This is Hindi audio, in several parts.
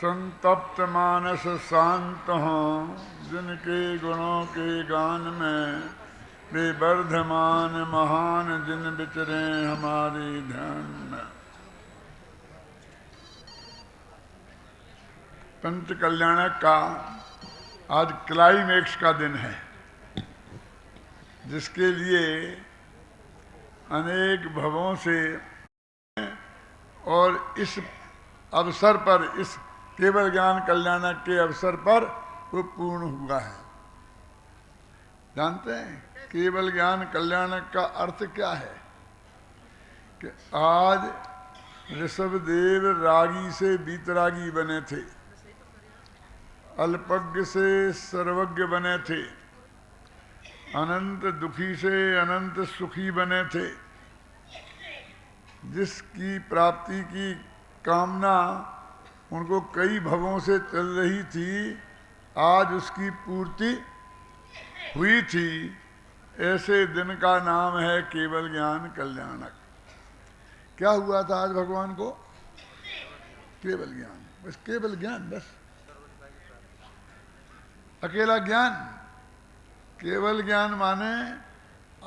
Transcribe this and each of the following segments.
संतप्त मानस शांत हों, जिनके गुणों के गान में वे वर्धमान महान जिन विचरे हमारे ध्यान में। पंच कल्याणक का आज क्लाइमेक्स का दिन है, जिसके लिए अनेक भवों से और इस अवसर पर, इस केवल ज्ञान कल्याणक के अवसर पर वो पूर्ण हुआ है। जानते हैं केवल ज्ञान कल्याणक का अर्थ क्या है? कि आज ऋषभदेव रागी से बीतरागी बने थे, अल्पज्ञ से सर्वज्ञ बने थे, अनंत दुखी से अनंत सुखी बने थे। जिसकी प्राप्ति की कामना उनको कई भवों से चल रही थी, आज उसकी पूर्ति हुई थी। ऐसे दिन का नाम है केवल ज्ञान कल्याणक। क्या हुआ था आज भगवान को? केवल ज्ञान, बस केवल ज्ञान, बस अकेला ज्ञान। केवल ज्ञान माने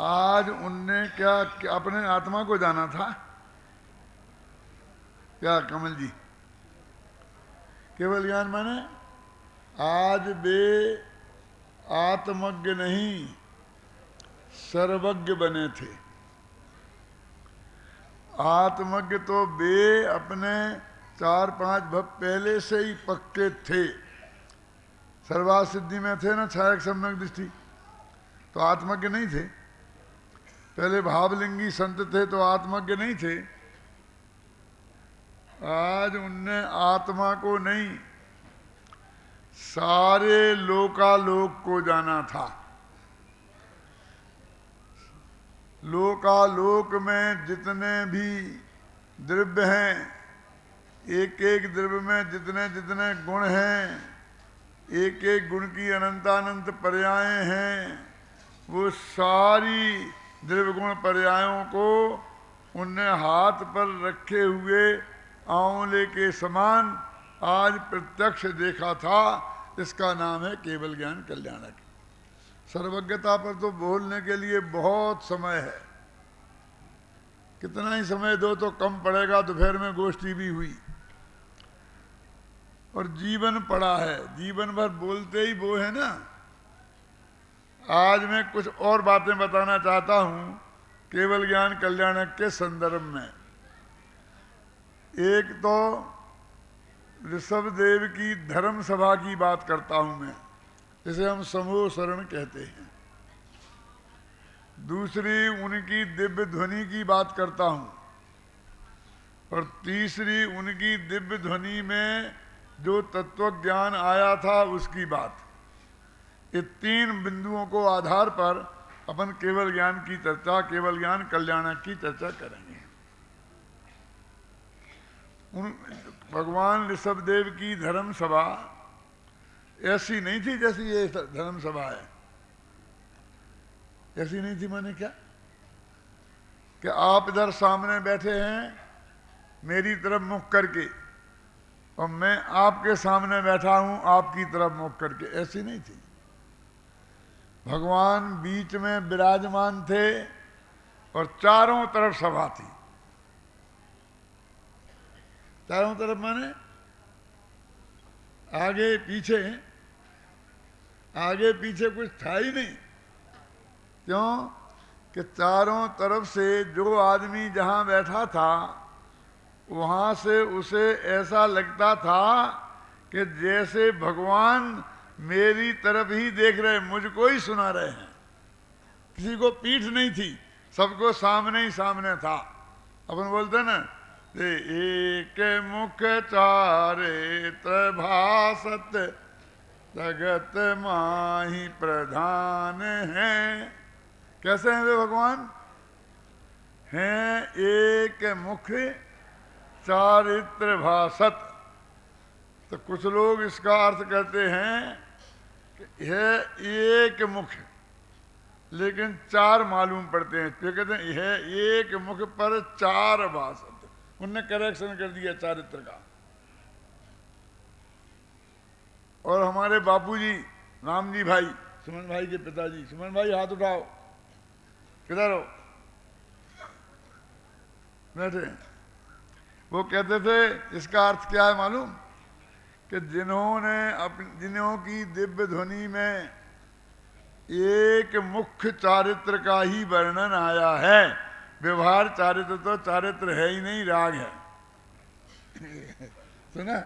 आज उनने क्या अपने आत्मा को जाना था क्या कमल जी? केवल ज्ञान माने आज वे आत्मज्ञ नहीं सर्वज्ञ बने थे। आत्मज्ञ तो वे अपने 4-5 भव पहले से ही पक्के थे। सर्वार्थ सिद्धि में थे ना, छायक सम्यक दृष्टि, तो आत्मज्ञ नहीं थे। पहले भावलिंगी संत थे तो आत्मज्ञ नहीं थे। आज उनने आत्मा को नहीं, सारे लोकालोक को जाना था। लोकालोक में जितने भी द्रव्य हैं, एक एक द्रव्य में जितने जितने गुण हैं, एक एक गुण की अनंतानंत पर्याय हैं, वो सारी द्रव्य गुण पर्यायों को उनने हाथ पर रखे हुए आंवले के समान आज प्रत्यक्ष देखा था। इसका नाम है केवल ज्ञान कल्याणक। सर्वज्ञता पर तो बोलने के लिए बहुत समय है, कितना ही समय दो तो कम पड़ेगा। दोपहर में गोष्ठी भी हुई और जीवन पड़ा है, जीवन भर बोलते ही वो है ना। आज मैं कुछ और बातें बताना चाहता हूं केवल ज्ञान कल्याणक के संदर्भ में। एक तो ऋषभदेव की धर्म सभा की बात करता हूं मैं, जिसे हम समूह शरण कहते हैं। दूसरी उनकी दिव्य ध्वनि की बात करता हूं, और तीसरी उनकी दिव्य ध्वनि में जो तत्व ज्ञान आया था उसकी बात। ये 3 बिंदुओं को आधार पर अपन केवल ज्ञान की चर्चा, केवल ज्ञान कल्याणक की चर्चा करेंगे। भगवान ऋषभदेव की धर्म सभा ऐसी नहीं थी जैसी ये धर्म सभा है। ऐसी नहीं थी माने क्या? कि आप इधर सामने बैठे हैं मेरी तरफ मुख करके, और मैं आपके सामने बैठा हूं आपकी तरफ मुख करके। ऐसी नहीं थी। भगवान बीच में विराजमान थे और चारों तरफ सभा थी। चारों तरफ माने आगे पीछे, आगे पीछे कुछ था ही नहीं। क्यों? कि चारों तरफ से जो आदमी जहां बैठा था वहां से उसे ऐसा लगता था कि जैसे भगवान मेरी तरफ ही देख रहे, मुझको ही सुना रहे हैं। किसी को पीठ नहीं थी, सबको सामने ही सामने था। अपन बोलते ना, एक मुख चारे त्रभासत जगत माही प्रधान हैं। कैसे हैं वे भगवान? हैं एक मुख चारित्र भासत। तो कुछ लोग इसका अर्थ करते हैं कि यह एक मुख, लेकिन 4 मालूम पड़ते हैं। तो कहते हैं यह एक मुख पर 4 भासत। उनने करेक्शन कर दिया चारित्र का। और हमारे बापूजी राम जी भाई, सुमन भाई के पिताजी, सुमन भाई हाथ उठाओ, किधर हो, बैठे। वो कहते थे इसका अर्थ क्या है मालूम, कि जिन्हों की दिव्य ध्वनि में एक मुख्य चारित्र का ही वर्णन आया है, व्यवहार चारित्र तो चारित्र है ही नहीं, राग है। सुना,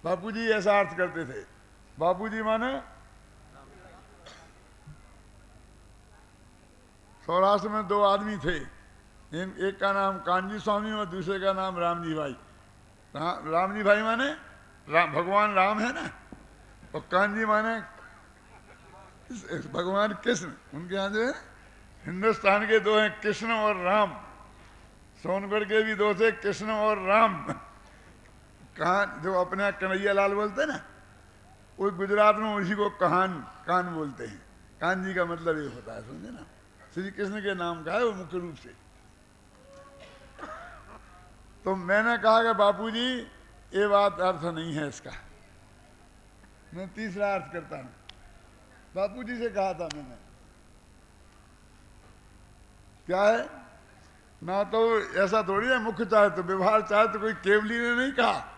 बापूजी ऐसा अर्थ करते थे। बापूजी माने सौराष्ट्र में दो आदमी थे, एक का नाम कांजी स्वामी और दूसरे का नाम रामजी भाई। रामजी भाई माने भगवान राम है ना, और कांजी माने भगवान कृष्ण। उनके यहाँ जो है हिंदुस्तान के दो हैं, कृष्ण और राम। सोनगढ़ के भी दो थे, कृष्ण और राम। कहान जो अपने यहाँ कन्हैया लाल बोलते हैं ना, वो गुजरात में उसी को कान बोलते हैं। कान जी का मतलब ये होता है, समझे ना, श्री कृष्ण के नाम का है वो मुख्य रूप से। तो मैंने कहा कि बापूजी ये बात अर्थ नहीं है इसका, मैं तीसरा अर्थ करता हूं। बापूजी से कहा था मैंने, क्या है ना, तो ऐसा थोड़ी है मुख्य चाहे तो व्यवहार चाहे तो, कोई केवली ने नहीं कहा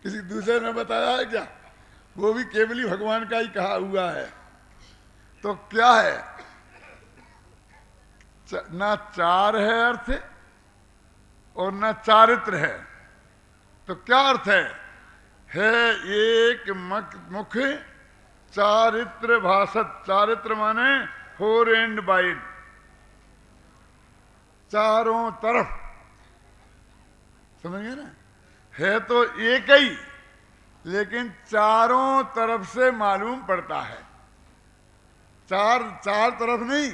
किसी दूसरे ने बताया है क्या, वो भी केवली भगवान का ही कहा हुआ है। तो क्या है, ना चार है अर्थ और ना चारित्र है। तो क्या अर्थ है एक मुख्य चारित्र भाषत। चारित्र माने फोर एंड वाइड, चारों तरफ, समझ गए ना। है तो एक ही, लेकिन चारों तरफ से मालूम पड़ता है। चार तरफ नहीं,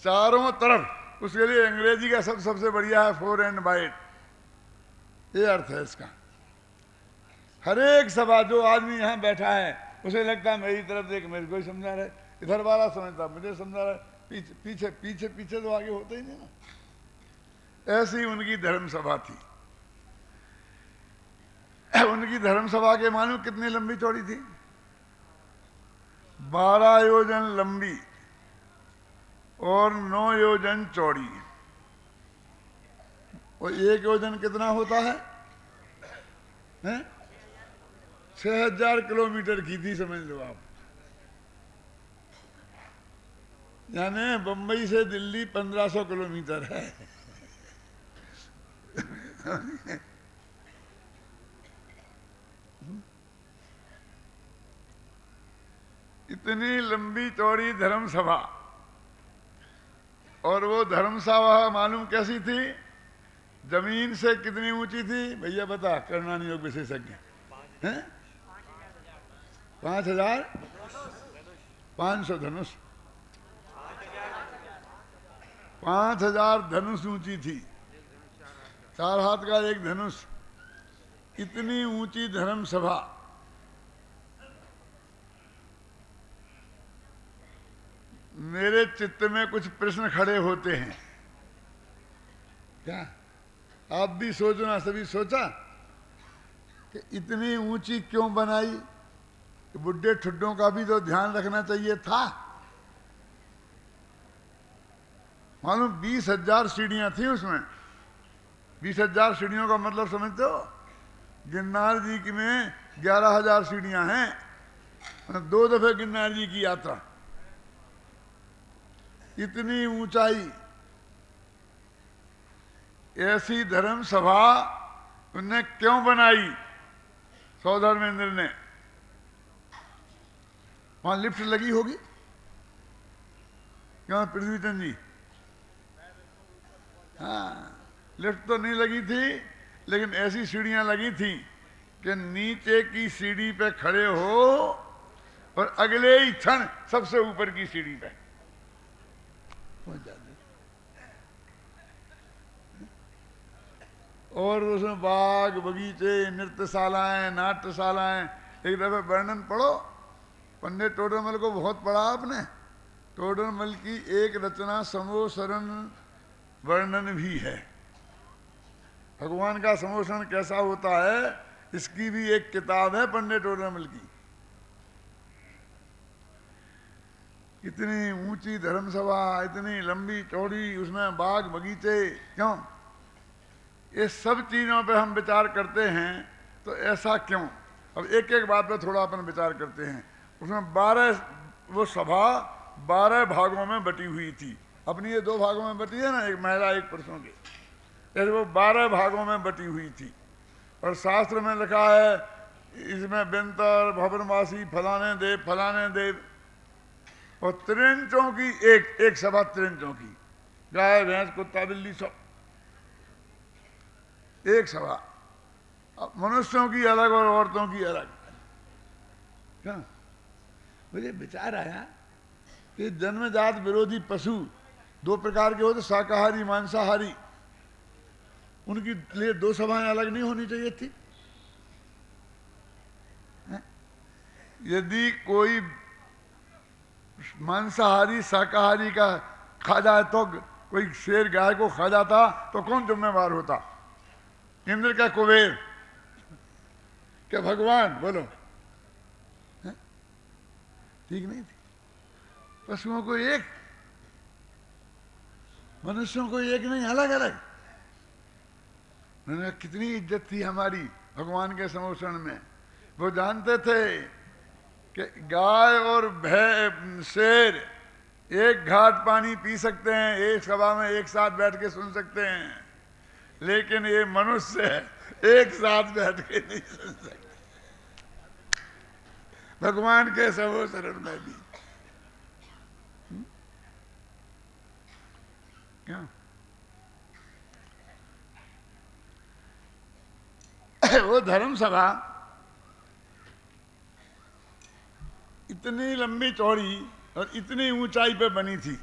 चारों तरफ। उसके लिए अंग्रेजी का सबसे बढ़िया है फोर एंड वाइड, ये अर्थ है इसका। हर एक सभा जो आदमी यहाँ बैठा है उसे लगता है मेरी तरफ देख, मेरे को ही समझा रहे, इधर वाला समझता मुझे समझा रहा है, पीछे पीछे पीछे तो आगे होते ही नहीं ना। ऐसी उनकी धर्म सभा थी। उनकी धर्म सभा के मालूम कितनी लंबी चौड़ी थी, 12 योजन लंबी और 9 योजन चौड़ी। और 1 योजन कितना होता है, 6000 किलोमीटर की थी, समझ लो आप। यानी बंबई से दिल्ली 1500 किलोमीटर है। इतनी लंबी चौड़ी धर्म सभा। और वो धर्म सभा मालूम कैसी थी, जमीन से कितनी ऊंची थी भैया बता, करणानी योग विशेषज्ञ हैं। 5500 धनुष, 5000 धनुष ऊंची थी, 4 हाथ का एक धनुष। इतनी ऊंची धर्म सभा। मेरे चित्त में कुछ प्रश्न खड़े होते हैं, क्या आप भी सोचना, सभी सोचा कि इतनी ऊंची क्यों बनाई। बुड्ढे ठुड्डों का भी तो ध्यान रखना चाहिए था। मालूम 20,000 सीढ़ियां थी उसमें। 20,000 सीढ़ियों का मतलब समझते हो, गिरनार जी की में 11,000 सीढ़ियां हैं, 2 दफे गिरनार जी की यात्रा। इतनी ऊंचाई, ऐसी धर्म सभा उनने क्यों बनाई सौधर्मेंद्र ने। वहां लिफ्ट लगी होगी क्यों पृथ्वीचंद जी? हाँ, लिफ्ट तो नहीं लगी थी, लेकिन ऐसी सीढ़ियां लगी थी कि नीचे की सीढ़ी पे खड़े हो और अगले ही क्षण सबसे ऊपर की सीढ़ी पे पहुंच जाते। और उसमें बाग बगीचे, नृत्यशालाएं, नाट्यशालाएं। एक दफे वर्णन पढ़ो, पंडित टोडरमल को बहुत पढ़ा आपने। टोडरमल की एक रचना समोसरण वर्णन भी है। भगवान का समोषण कैसा होता है इसकी भी एक किताब है पंडित टोडरमल की। इतनी ऊंची धर्मसभा, इतनी लंबी चौड़ी, उसमें बाग बगीचे, क्यों? ये सब चीजों पे हम विचार करते हैं तो ऐसा क्यों? अब एक एक बात पे थोड़ा अपन विचार करते हैं। उसमें 12 वो सभा 12 भागों में बटी हुई थी। अपनी ये 2 भागों में बटी है ना, एक महिला एक पुरुषों के, ऐसे वो 12 भागों में बटी हुई थी। और शास्त्र में लिखा है इसमें बेंतर भवनवासी फलाने देव, और त्रिंचों की एक सभा, त्रिंचों की, गाय भैंस कुत्ता बिल्ली सब एक सभा। अब मनुष्यों की अलग और औरतों की अलग। क्या मुझे विचार आया कि जन्मजात विरोधी पशु 2 प्रकार के होते, शाकाहारी मांसाहारी, उनकी लिए 2 सभाएं अलग नहीं होनी चाहिए थी? यदि कोई मांसाहारी शाकाहारी का खा जाए तो, कोई शेर गाय को खा जाता तो कौन जिम्मेवार होता? इंद्र का कुबेर क्या भगवान? बोलो, ठीक नहीं थी? पशुओं को एक, मनुष्यों को एक नहीं, अलग अलग। उन्होंने कितनी इज्जत थी हमारी भगवान के समोषण में। वो जानते थे कि गाय और शेर एक घाट पानी पी सकते हैं, एक सभा में एक साथ बैठ के सुन सकते हैं, लेकिन ये मनुष्य एक साथ बैठ के नहीं सुन सकते भगवान के समोषण में भी। क्या वो धर्म सभा इतनी लंबी चौड़ी और इतनी ऊंचाई पे बनी थी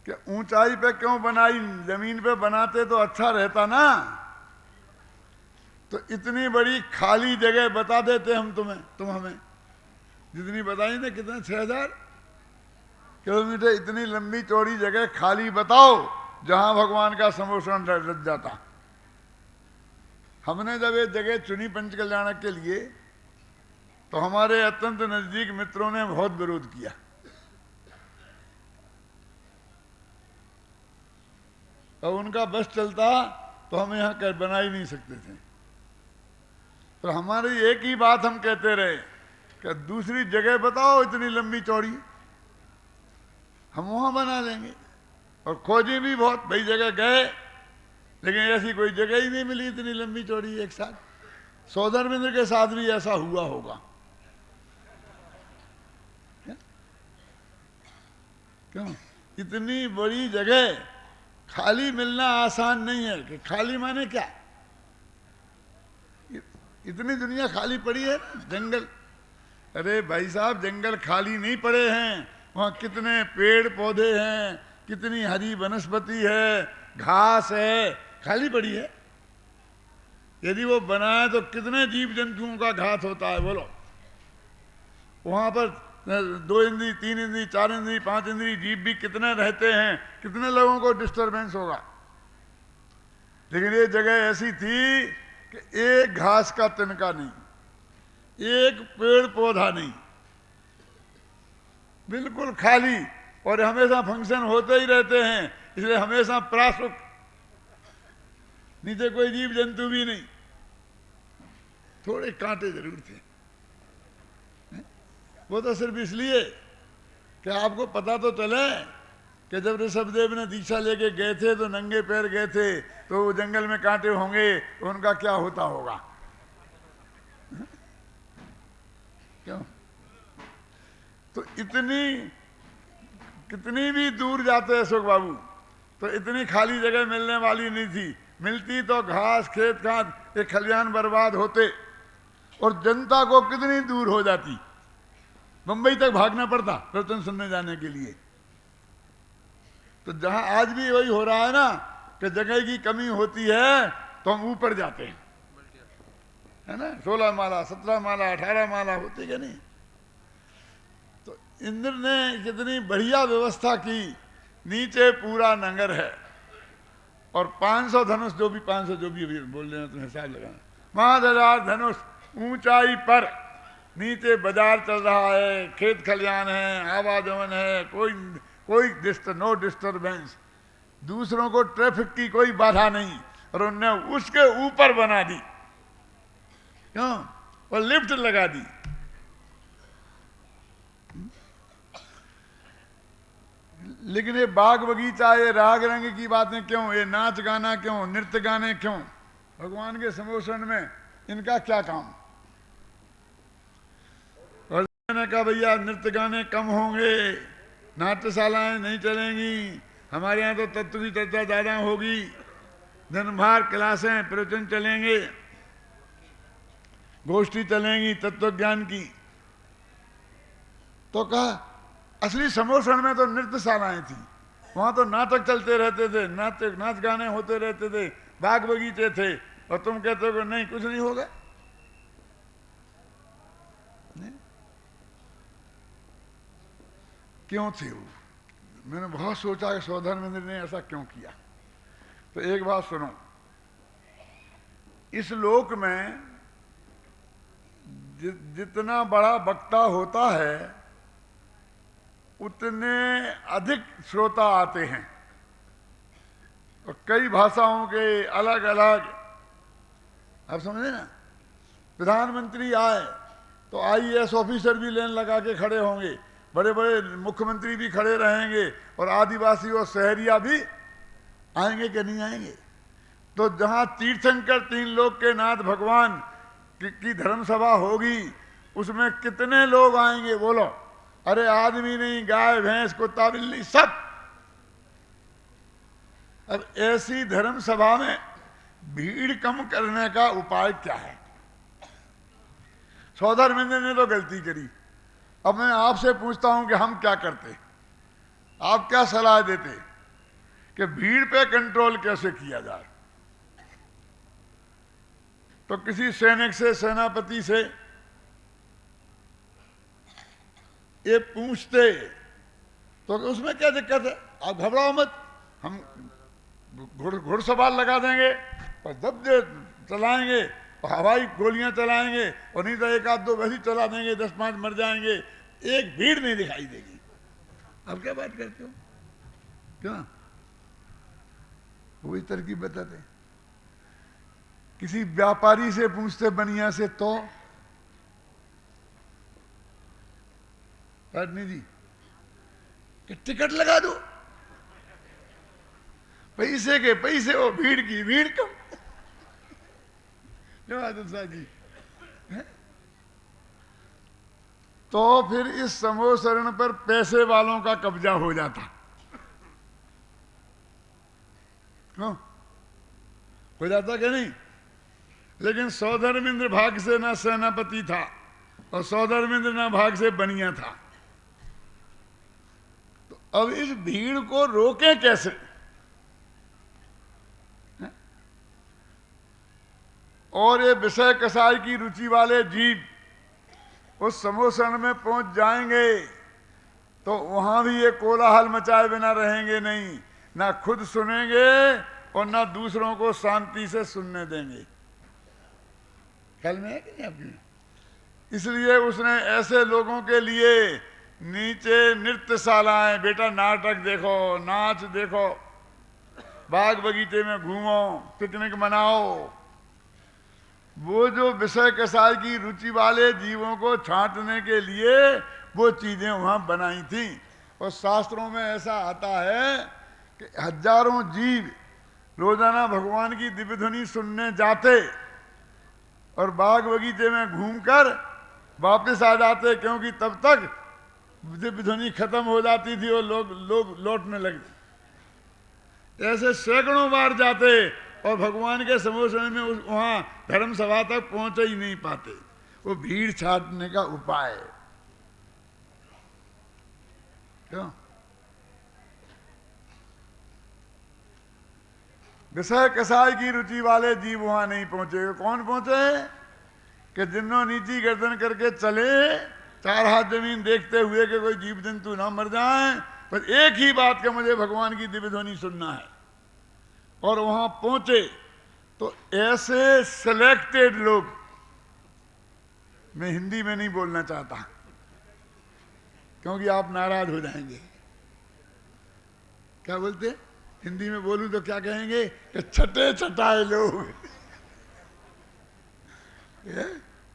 कि ऊंचाई पे क्यों बनाई? जमीन पे बनाते तो अच्छा रहता ना। तो इतनी बड़ी खाली जगह बता देते हम तुम्हें, तुम हमें जितनी बताई ना, कितना 6000 किलोमीटर इतनी लंबी चौड़ी जगह खाली बताओ जहां भगवान का समोषण रच जाता। हमने जब ये जगह चुनी पंचकल्याण के लिए तो हमारे अत्यंत नजदीक मित्रों ने बहुत विरोध किया। और उनका बस चलता तो हम यहाँ कर बना ही नहीं सकते थे। तो हमारी एक ही बात हम कहते रहे कि दूसरी जगह बताओ इतनी लंबी चौड़ी, हम वहां बना लेंगे। और खोजी भी बहुत, भाई जगह गए, लेकिन ऐसी कोई जगह ही नहीं मिली इतनी लंबी चौड़ी एक साथ। सौधर्मेंद्र के साथ भी ऐसा हुआ होगा। क्यों? इतनी बड़ी जगह खाली मिलना आसान नहीं है। कि खाली माने क्या? इतनी दुनिया खाली पड़ी है, जंगल। अरे भाई साहब, जंगल खाली नहीं पड़े हैं, वहां कितने पेड़ पौधे हैं, कितनी हरी वनस्पति है, घास है, खाली पड़ी है। यदि वो बनाए तो कितने जीव जंतुओं का घात होता है, बोलो। वहां पर 2 इंद्री, 3 इंद्री, 4 इंद्री, 5 इंद्री जीव भी कितने रहते हैं, कितने लोगों को डिस्टरबेंस होगा। लेकिन ये जगह ऐसी थी कि एक घास का तिनका नहीं, एक पेड़ पौधा नहीं, बिल्कुल खाली। और हमेशा फंक्शन होते ही रहते हैं, इसलिए हमेशा प्रासुक, नीचे कोई जीव जंतु भी नहीं। थोड़े कांटे जरूर थे, वो तो सिर्फ इसलिए कि आपको पता तो चले कि जब ऋषभदेव ने दीक्षा लेके गए थे तो नंगे पैर गए थे, तो वो जंगल में कांटे होंगे तो उनका क्या होता होगा। क्यों? तो कितनी भी दूर जाते अशोक बाबू, तो इतनी खाली जगह मिलने वाली नहीं थी। मिलती तो घास, खेत खाद, ये खलियान बर्बाद होते और जनता को कितनी दूर हो जाती। मुंबई तक भागना पड़ता प्रवचन सुनने जाने के लिए। तो जहां आज भी वही हो रहा है ना कि जगह की कमी होती है तो हम ऊपर जाते हैं, है ना। 16 माला, 17 माला, 18 माला होती क्या नहीं। तो इंद्र ने कितनी बढ़िया व्यवस्था की। नीचे पूरा नगर है और 500 धनुष, जो भी 500 जो भी अभी बोल रहे हैं तुम्हें हिसाब लगाना, 5,000 धनुष ऊंचाई पर, नीचे बाजार चल रहा है, खेत खलियान है, आवागमन है, कोई नो डिस्टर्बेंस, दूसरों को ट्रैफिक की कोई बाधा नहीं, और उनने उसके ऊपर बना दी, क्यों, और लिफ्ट लगा दी। लेकिन ये बाग बगीचा, ये राग रंग की बातें क्यों, ये नाच गाना क्यों, नृत्य गाने क्यों, भगवान के समोषण में इनका क्या काम? और ने कहा भैया नृत्य गाने कम होंगे, नाट्यशालाएं नहीं चलेंगी, हमारे यहाँ तो तत्व की चर्चा ज्यादा होगी, दिन भर क्लासें प्रवचन चलेंगे, गोष्ठी चलेंगी तत्व ज्ञान की। तो कहा असली समोषण में तो नृत्यशालाएं थी, वहां तो नाटक चलते रहते थे, नाच गाने होते रहते थे, बाग बगीचे थे, और तुम कहते हो कि नहीं कुछ नहीं होगा। नहीं? क्यों थे वो? मैंने बहुत सोचा कि सौधर्मेंद्र ने ऐसा क्यों किया। तो एक बात सुनो, इस लोक में जितना बड़ा वक्ता होता है उतने अधिक श्रोता आते हैं, और कई भाषाओं के अलग अलग, आप समझे ना, प्रधानमंत्री आए तो IAS ऑफिसर भी लाइन लगा के खड़े होंगे, बड़े बड़े मुख्यमंत्री भी खड़े रहेंगे, और आदिवासी और शहरिया भी आएंगे कि नहीं आएंगे। तो जहां तीर्थंकर 3 लोक के नाथ भगवान की धर्मसभा होगी, उसमें कितने लोग आएंगे बोलो? अरे आदमी नहीं, गाय भैंस कुत्ता बिल्ली सब। अब ऐसी धर्म सभा में भीड़ कम करने का उपाय क्या है? सौधर्मेंद्र ने तो गलती करी। अब मैं आपसे पूछता हूं कि हम क्या करते, आप क्या सलाह देते कि भीड़ पे कंट्रोल कैसे किया जाए? तो किसी सैनिक से, सेनापति से ये पूछते तो उसमें क्या दिक्कत है? आप घबराओ मत, हम घुड़सवार लगा देंगे और जब चलाएंगे और हवाई गोलियां चलाएंगे, और नहीं तो एक आध दो वैसे चला देंगे, 10-5 मर जाएंगे, एक भीड़ नहीं दिखाई देगी। अब क्या बात करते हो? क्यों वही तरकीब बताते? किसी व्यापारी से पूछते बनिया से तो पाटनी जी कि टिकट लगा दो, पैसे के पैसे हो, भीड़ की भीड़ कम। जी तो फिर इस समोषण पर पैसे वालों का कब्जा हो जाता। क्यों हो जाता कि नहीं? लेकिन सौधर्मेंद्र भाग से ना सेनापति था, और सौधर्मेंद्र ना भाग से बनिया था। तो अब इस भीड़ को रोके कैसे? और ये विषय कसाई की रुचि वाले जीव उस समोषण में पहुंच जाएंगे तो वहां भी ये कोलाहल मचाए बिना रहेंगे नहीं, ना खुद सुनेंगे और ना दूसरों को शांति से सुनने देंगे। ख्याल में है कि नहीं आपके? इसलिए उसने ऐसे लोगों के लिए नीचे नृत्यशालाएं, बेटा नाटक देखो, नाच देखो, बाग बगीचे में घूमो, पिकनिक मनाओ, वो जो विषय कसाई की रुचि वाले जीवों को छांटने के लिए वो चीजें वहां बनाई थी। और शास्त्रों में ऐसा आता है कि हजारों जीव रोजाना भगवान की दिव्य ध्वनि सुनने जाते और बाग बगीचे में घूमकर वापस आ जाते, क्योंकि तब तक दिव्य ध्वनि खत्म हो जाती थी और लोग लौटने लगते। ऐसे सैकड़ों बार जाते और भगवान के समोषण में वहां धर्म सभा तक पहुंच ही नहीं पाते। वो भीड़ छाटने का उपाय है। क्यों? विषय कसाई की रुचि वाले जीव वहां नहीं पहुंचे। कौन पहुंचे? कि जिन्हों नीची गर्दन करके चले, 4 हाथ जमीन देखते हुए कि कोई जीव जंतु ना मर जाए, पर एक ही बात का मुझे भगवान की दिव्य ध्वनि सुनना है। और वहां पहुंचे तो ऐसे सिलेक्टेड लोग, मैं हिंदी में नहीं बोलना चाहता क्योंकि आप नाराज हो जाएंगे। क्या बोलते हैं? हिंदी में बोलूं तो क्या कहेंगे कि छटे छटाए लोग।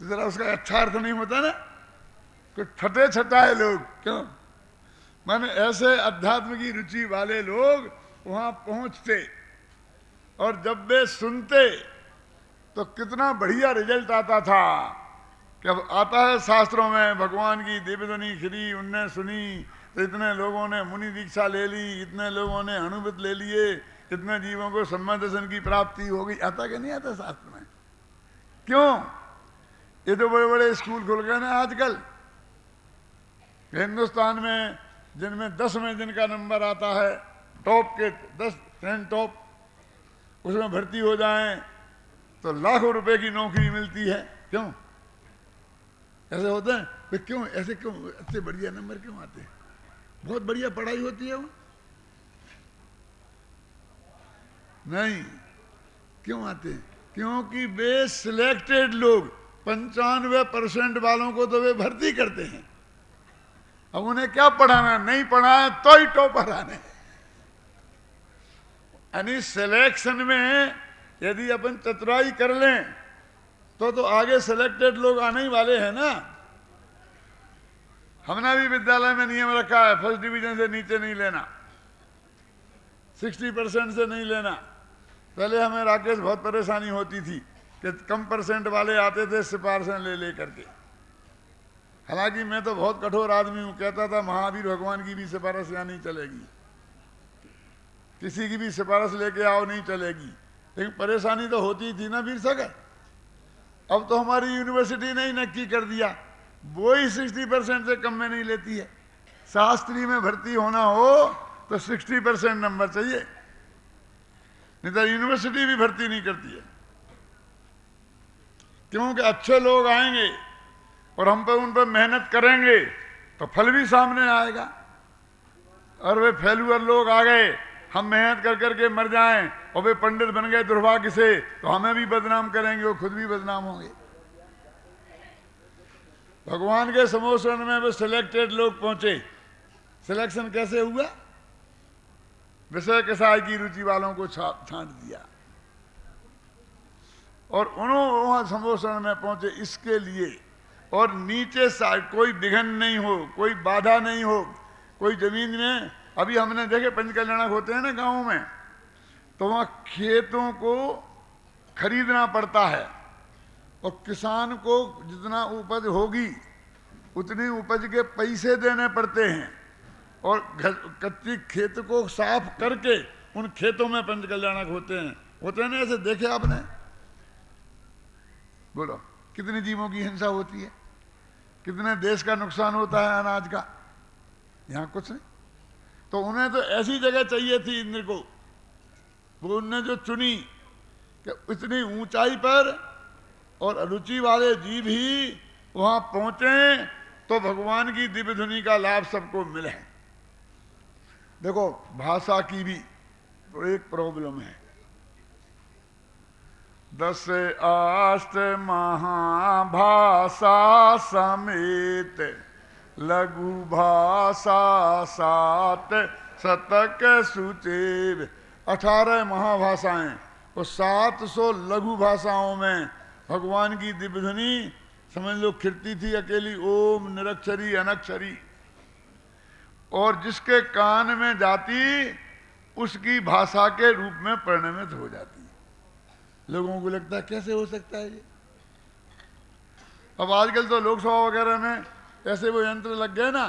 तो जरा उसका अच्छा अर्थ नहीं होता ना, कि छटे छटाए लोग। क्यों? माने ऐसे अध्यात्म की रुचि वाले लोग वहां पहुंचते और जब वे सुनते तो कितना बढ़िया रिजल्ट आता था। कि अब आता है शास्त्रों में भगवान की दिव्य ध्वनि खिली, उनने सुनी तो इतने लोगों ने मुनि दीक्षा ले ली, इतने लोगों ने अनुभूत ले लिए, इतने जीवों को सम्यक दर्शन की प्राप्ति हो गई। आता कि नहीं आता शास्त्र में? क्यों? ये तो बड़े बड़े स्कूल खुल गए ना आजकल हिंदुस्तान में, जिनमें 10 में जिनका नंबर आता है, टॉप के 10 टॉप, उसमें भर्ती हो जाएं तो लाखों रुपए की नौकरी मिलती है। क्यों ऐसे होते हैं? तो क्यों ऐसे, क्यों इतने बढ़िया नंबर क्यों आते हैं? बहुत बढ़िया पढ़ाई होती है वो नहीं, क्यों आते हैं? क्योंकि वे सिलेक्टेड लोग, 95% वालों को तो वे भर्ती करते हैं। अब उन्हें क्या पढ़ाना? नहीं पढ़ाए तो ही टॉपर आने। यानी सिलेक्शन में यदि अपन चतुराई कर लें तो आगे सिलेक्टेड लोग आने ही वाले हैं ना। हमने भी विद्यालय में नियम रखा है, फर्स्ट डिवीजन से नीचे नहीं लेना, 60% से नहीं लेना। पहले हमें राकेश बहुत परेशानी होती थी कि कम परसेंट वाले आते थे सिफारिशें ले करके। हालांकि मैं तो बहुत कठोर आदमी हूं, कहता था महावीर भगवान की भी सिफारिश यहाँ नहीं चलेगी, किसी की भी सिफारिश लेके आओ नहीं चलेगी। लेकिन परेशानी तो होती थी ना वीर सागर। अब तो हमारी यूनिवर्सिटी ने ही नक्की कर दिया, वो ही 60% से कम में नहीं लेती है। शास्त्री में भर्ती होना हो तो 60% नंबर चाहिए, नहीं तो यूनिवर्सिटी भी भर्ती नहीं करती है। क्योंकि अच्छे लोग आएंगे और हम पे उन पर मेहनत करेंगे तो फल भी सामने आएगा। और वे फेलुअर लोग आ गए, हम मेहनत कर करके मर जाएं और वे पंडित बन गए दुर्भाग्य से, तो हमें भी बदनाम करेंगे और खुद भी बदनाम होंगे। भगवान के समोषण में वे सिलेक्टेड लोग पहुंचे। सिलेक्शन कैसे हुआ? विषय कसाय की रुचि वालों को छांट दिया और उन्होंने वहां समोषण में पहुंचे इसके लिए। और नीचे साइड कोई विघन नहीं हो, कोई बाधा नहीं हो, कोई जमीन में, अभी हमने देखे पंचकल्याणक होते हैं ना गांवों में, तो वहां खेतों को खरीदना पड़ता है और किसान को जितना उपज होगी उतनी उपज के पैसे देने पड़ते हैं। और कच्ची खेत को साफ करके उन खेतों में पंचकल्याणक होते हैं ना, ऐसे देखे आपने? बोलो कितने जीवों की हिंसा होती है, कितने देश का नुकसान होता है अनाज का? यहां कुछ नहीं। तो उन्हें तो ऐसी जगह चाहिए थी इंद्र को, वो उनने जो चुनी कि इतनी ऊंचाई पर और अरुचि वाले जीव ही वहां पहुंचे तो भगवान की दिव्य ध्वनि का लाभ सबको मिले। देखो भाषा की भी तो एक प्रॉब्लम है। 10 अष्ट महाभाषा समेत लघु भाषा 7 शतक सुचेव। 18 महाभाषाएं और 700 लघु भाषाओं में भगवान की दिव्य ध्वनि समझ लो खिरती थी अकेली, ओम निरक्षरी अनक्षरी। और जिसके कान में जाती उसकी भाषा के रूप में परिणमित हो जाती। लोगों को लगता है कैसे हो सकता है ये? अब आजकल तो लोकसभा वगैरह में ऐसे वो यंत्र लग गए ना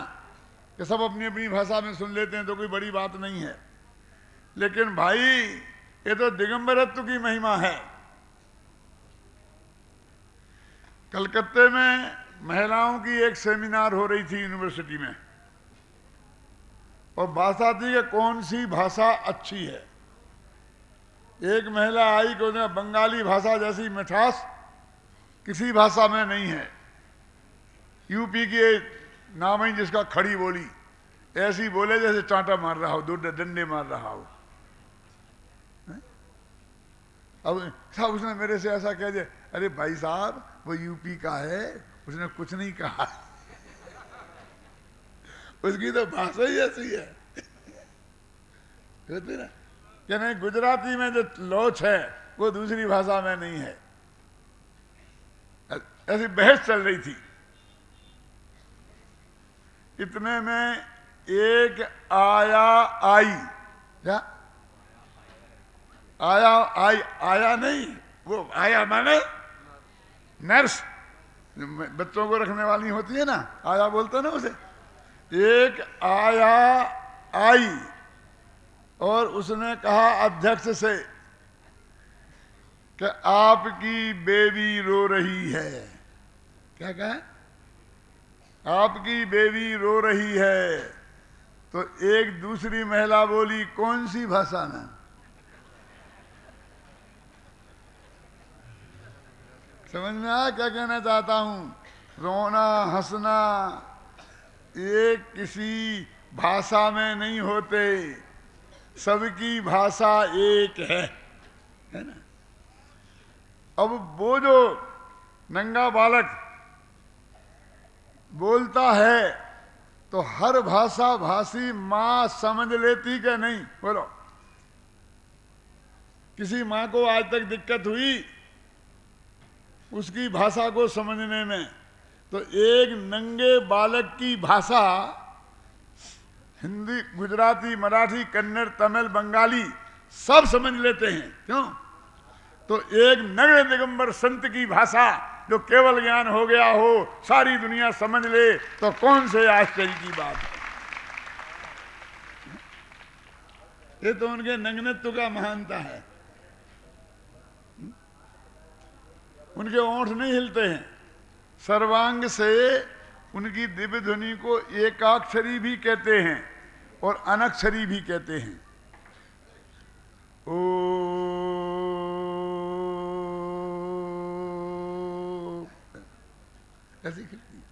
कि सब अपनी अपनी भाषा में सुन लेते हैं, तो कोई बड़ी बात नहीं है। लेकिन भाई ये तो दिगंबरत्व की महिमा है। कलकत्ते में महिलाओं की एक सेमिनार हो रही थी यूनिवर्सिटी में, और भाषा थी कि कौन सी भाषा अच्छी है। एक महिला आई कि उन्हें बंगाली भाषा जैसी मिठास किसी भाषा में नहीं है। यूपी की नाम ही जिसका खड़ी बोली, ऐसी बोले जैसे चांटा मार रहा हो, दो डंडे मार रहा हो। अब साहब उसने मेरे से ऐसा कह दिया, अरे भाई साहब वो यूपी का है, उसने कुछ नहीं कहा, उसकी तो भाषा ही ऐसी है। कहते ना कि नहीं, गुजराती में जो लोच है वो दूसरी भाषा में नहीं है। ऐसी बहस चल रही थी। इतने में एक आया आई, क्या आया आई, आया नहीं, वो आया माने नर्स, बच्चों को रखने वाली होती है ना, आया बोलते ना उसे। एक आया आई और उसने कहा अध्यक्ष से कि आपकी बेबी रो रही है। क्या कहा? आपकी बेबी रो रही है। तो एक दूसरी महिला बोली, कौन सी भाषा में? समझ में आया क्या कहना चाहता हूं? रोना हंसना ये किसी भाषा में नहीं होते, सबकी भाषा एक है ना। अब वो जो नंगा बालक बोलता है तो हर भाषा भाषी मां समझ लेती कि नहीं? बोलो, किसी मां को आज तक दिक्कत हुई उसकी भाषा को समझने में? तो एक नंगे बालक की भाषा हिंदी, गुजराती, मराठी, कन्नड़, तमिल, बंगाली सब समझ लेते हैं। क्यों? तो एक नग्न दिगंबर संत की भाषा जो केवल ज्ञान हो गया हो, सारी दुनिया समझ ले, तो कौन से आश्चर्य की बात है। ये तो उनके नग्नत्व का महानता है। उनके ओंठ नहीं हिलते हैं, सर्वांग से उनकी दिव्य ध्वनि को एकाक्षरी भी कहते हैं और अनक्षरी भी कहते हैं। ओ ऐसी खिलती है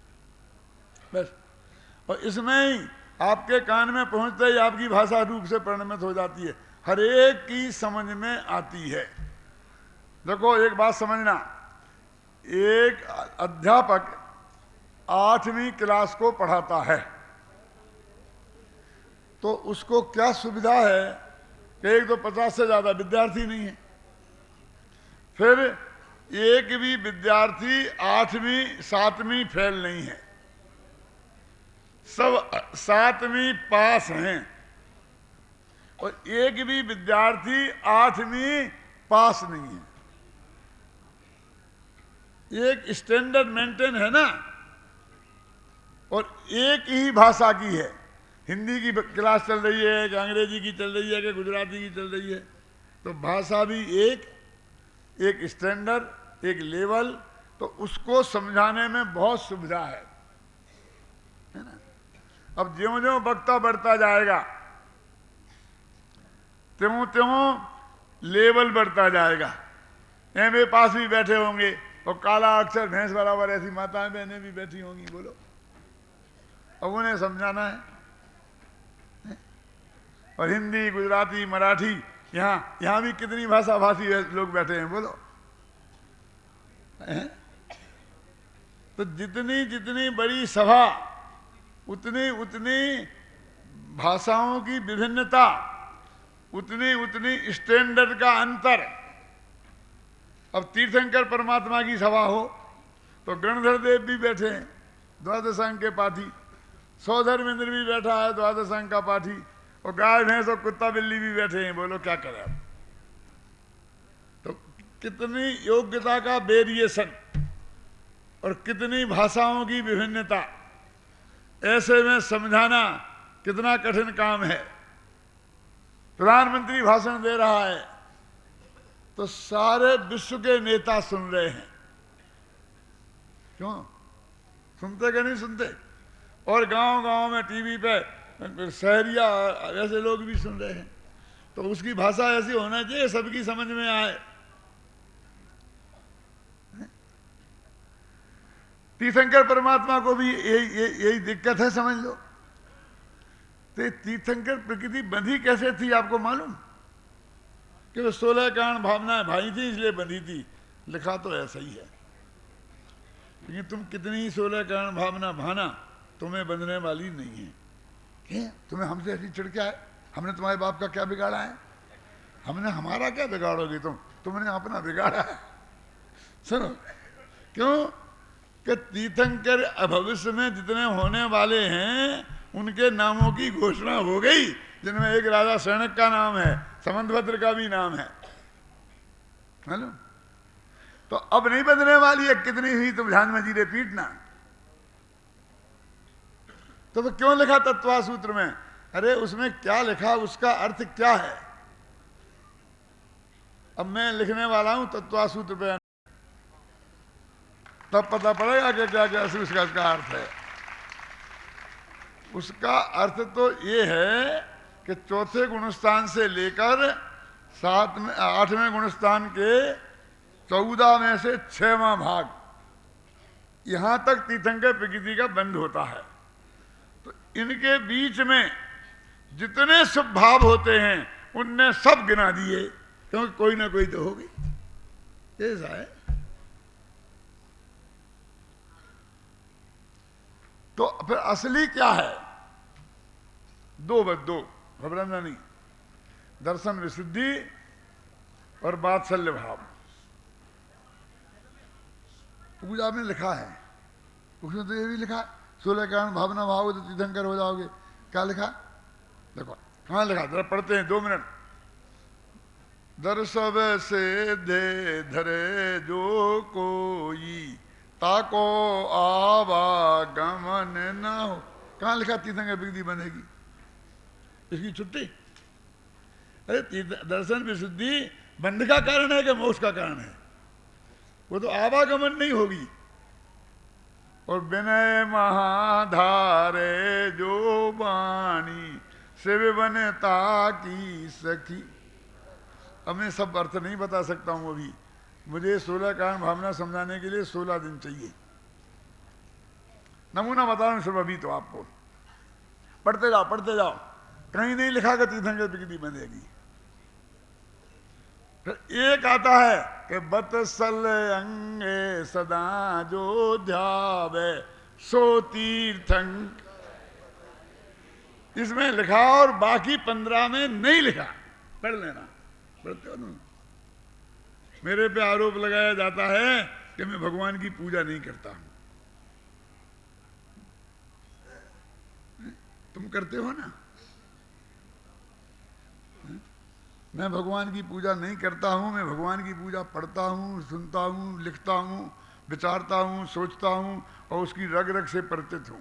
बस। और इसमें ही आपके कान में पहुंचते ही आपकी भाषा रूप से परिणमित हो जाती है, हर एक की समझ में आती है। देखो एक बात समझना, एक अध्यापक 8वीं क्लास को पढ़ाता है तो उसको क्या सुविधा है कि एक तो 50 से ज्यादा विद्यार्थी नहीं है, फिर एक भी विद्यार्थी 8वीं 7वीं फेल नहीं है, सब 7वीं पास हैं, और एक भी विद्यार्थी 8वीं पास नहीं है। एक स्टैंडर्ड मेंटेन है ना, और एक ही भाषा की है। हिंदी की क्लास चल रही है कि अंग्रेजी की चल रही है कि गुजराती की चल रही है, तो भाषा भी एक स्टैंडर्ड, एक लेवल, तो उसको समझाने में बहुत सुविधा है ना। अब ज्यों ज्यों वक्ता बढ़ता जाएगा त्यों त्यों लेवल बढ़ता जाएगा। एमए पास भी बैठे होंगे और काला अक्षर भैंस बराबर ऐसी माताएं बहनें भी बैठी होंगी। बोलो, अब उन्हें समझाना है। और हिंदी, गुजराती, मराठी, यहां भी कितनी भाषा भाषी लोग बैठे हैं। बोलो, तो जितनी जितनी बड़ी सभा उतनी उतनी भाषाओं की विभिन्नता, उतनी उतनी स्टैंडर्ड का अंतर। अब तीर्थंकर परमात्मा की सभा हो तो गणधर देव भी बैठे हैं, द्वादश अंग के पाठी, सौधर्मेंद्र भी बैठा है, द्वादश अंग का पाठी, और गाय भैंस और कुत्ता बिल्ली भी बैठे हैं। बोलो क्या करें अब? तो कितनी योग्यता का वेरिएशन और कितनी भाषाओं की विभिन्नता, ऐसे में समझाना कितना कठिन काम है। प्रधानमंत्री भाषण दे रहा है तो सारे विश्व के नेता सुन रहे हैं। क्यों सुनते कि नहीं सुनते? और गांव-गांव में टीवी पे शहरिया ऐसे लोग भी सुन रहे हैं। तो उसकी भाषा ऐसी होना चाहिए सबकी समझ में आए। तीर्थंकर परमात्मा को भी यही दिक्कत है, समझ लो। तो तीर्थंकर प्रकृति बंधी कैसे थी आपको मालूम? कि वो 16 कारण भावनाएं भाई थी इसलिए बंधी थी। लिखा तो ऐसा ही है, लेकिन तुम कितनी ही 16 कारण भावना भाना, तुम्हें बंधने वाली नहीं है। क्या तुम्हें हमसे ऐसी चिढ़ क्या है? हमने तुम्हारे बाप का क्या बिगाड़ा है? हमने हमारा क्या बिगाड़ोगे तुमने अपना बिगाड़ा है। सुनो, क्यों कि तीर्थंकर भविष्य में जितने होने वाले हैं उनके नामों की घोषणा हो गई, जिनमें एक राजा शरणक का नाम है, समंतभद्र का भी नाम है। मालूम? तो अब नहीं बदलने वाली है, कितनी हुई तुम ध्यान में जीरे पीटना। तो वो क्यों लिखा तत्वा सूत्र में? अरे उसमें क्या लिखा, उसका अर्थ क्या है? अब मैं लिखने वाला हूं तत्वा सूत्र पे, तब पता पड़ेगा कि क्या क्या उसका अर्थ है। उसका अर्थ तो ये है कि चौथे गुणस्थान से लेकर 8वें गुणस्थान के 14 में से 6वां भाग, यहां तक तीर्थंकर प्रकृति का बंध होता है। तो इनके बीच में जितने शुभ भाव होते हैं उनने सब गिना दिए, क्योंकि कोई ना कोई तो होगी। ऐसा है। तो फिर असली क्या है? दो घबराना नहीं, दर्शन विशुद्धि और वात्सल्य भाव। पूजा में लिखा है, उसमें तो ये भी लिखा 16 कारण भावना भाव तो तीर्थंकर हो जाओगे। क्या लिखा देखो, कहाँ लिखा, जरा पढ़ते हैं 2 मिनट। दर्शव से दे धरे जो कोई, ताको आवागमन न हो। कहाँ लिखा तीर्थंकर विधि बनेगी? इसकी छुट्टी? अरे दर्शन विशुद्धि बंध का कारण है कि मोक्ष का कारण है? वो तो आवागमन नहीं होगी। और विनय महाधारे जो वाणी, शिव बनता की सखी। अब मैं सब अर्थ नहीं बता सकता हूं अभी, मुझे 16 कारण भावना समझाने के लिए 16 दिन चाहिए। नमूना बता रहा हूं सिर्फ अभी तो आपको। पढ़ते जाओ, कहीं नहीं लिखा कि तीर्थंकर प्रकृति बनेगी। फिर एक आता है कि बतसल अंगे सदा जो ध्यावे सो तीर्थंकर, इसमें लिखा और बाकी 15 में नहीं लिखा। पढ़ लेना, पढ़ते हो ना। मेरे पे आरोप लगाया जाता है कि मैं भगवान की पूजा नहीं करता हूं। तुम करते हो ना? मैं भगवान की पूजा नहीं करता हूं, मैं भगवान की पूजा पढ़ता हूं, सुनता हूं, लिखता हूं, विचारता हूं, सोचता हूं और उसकी रग रग से परिचित हूं।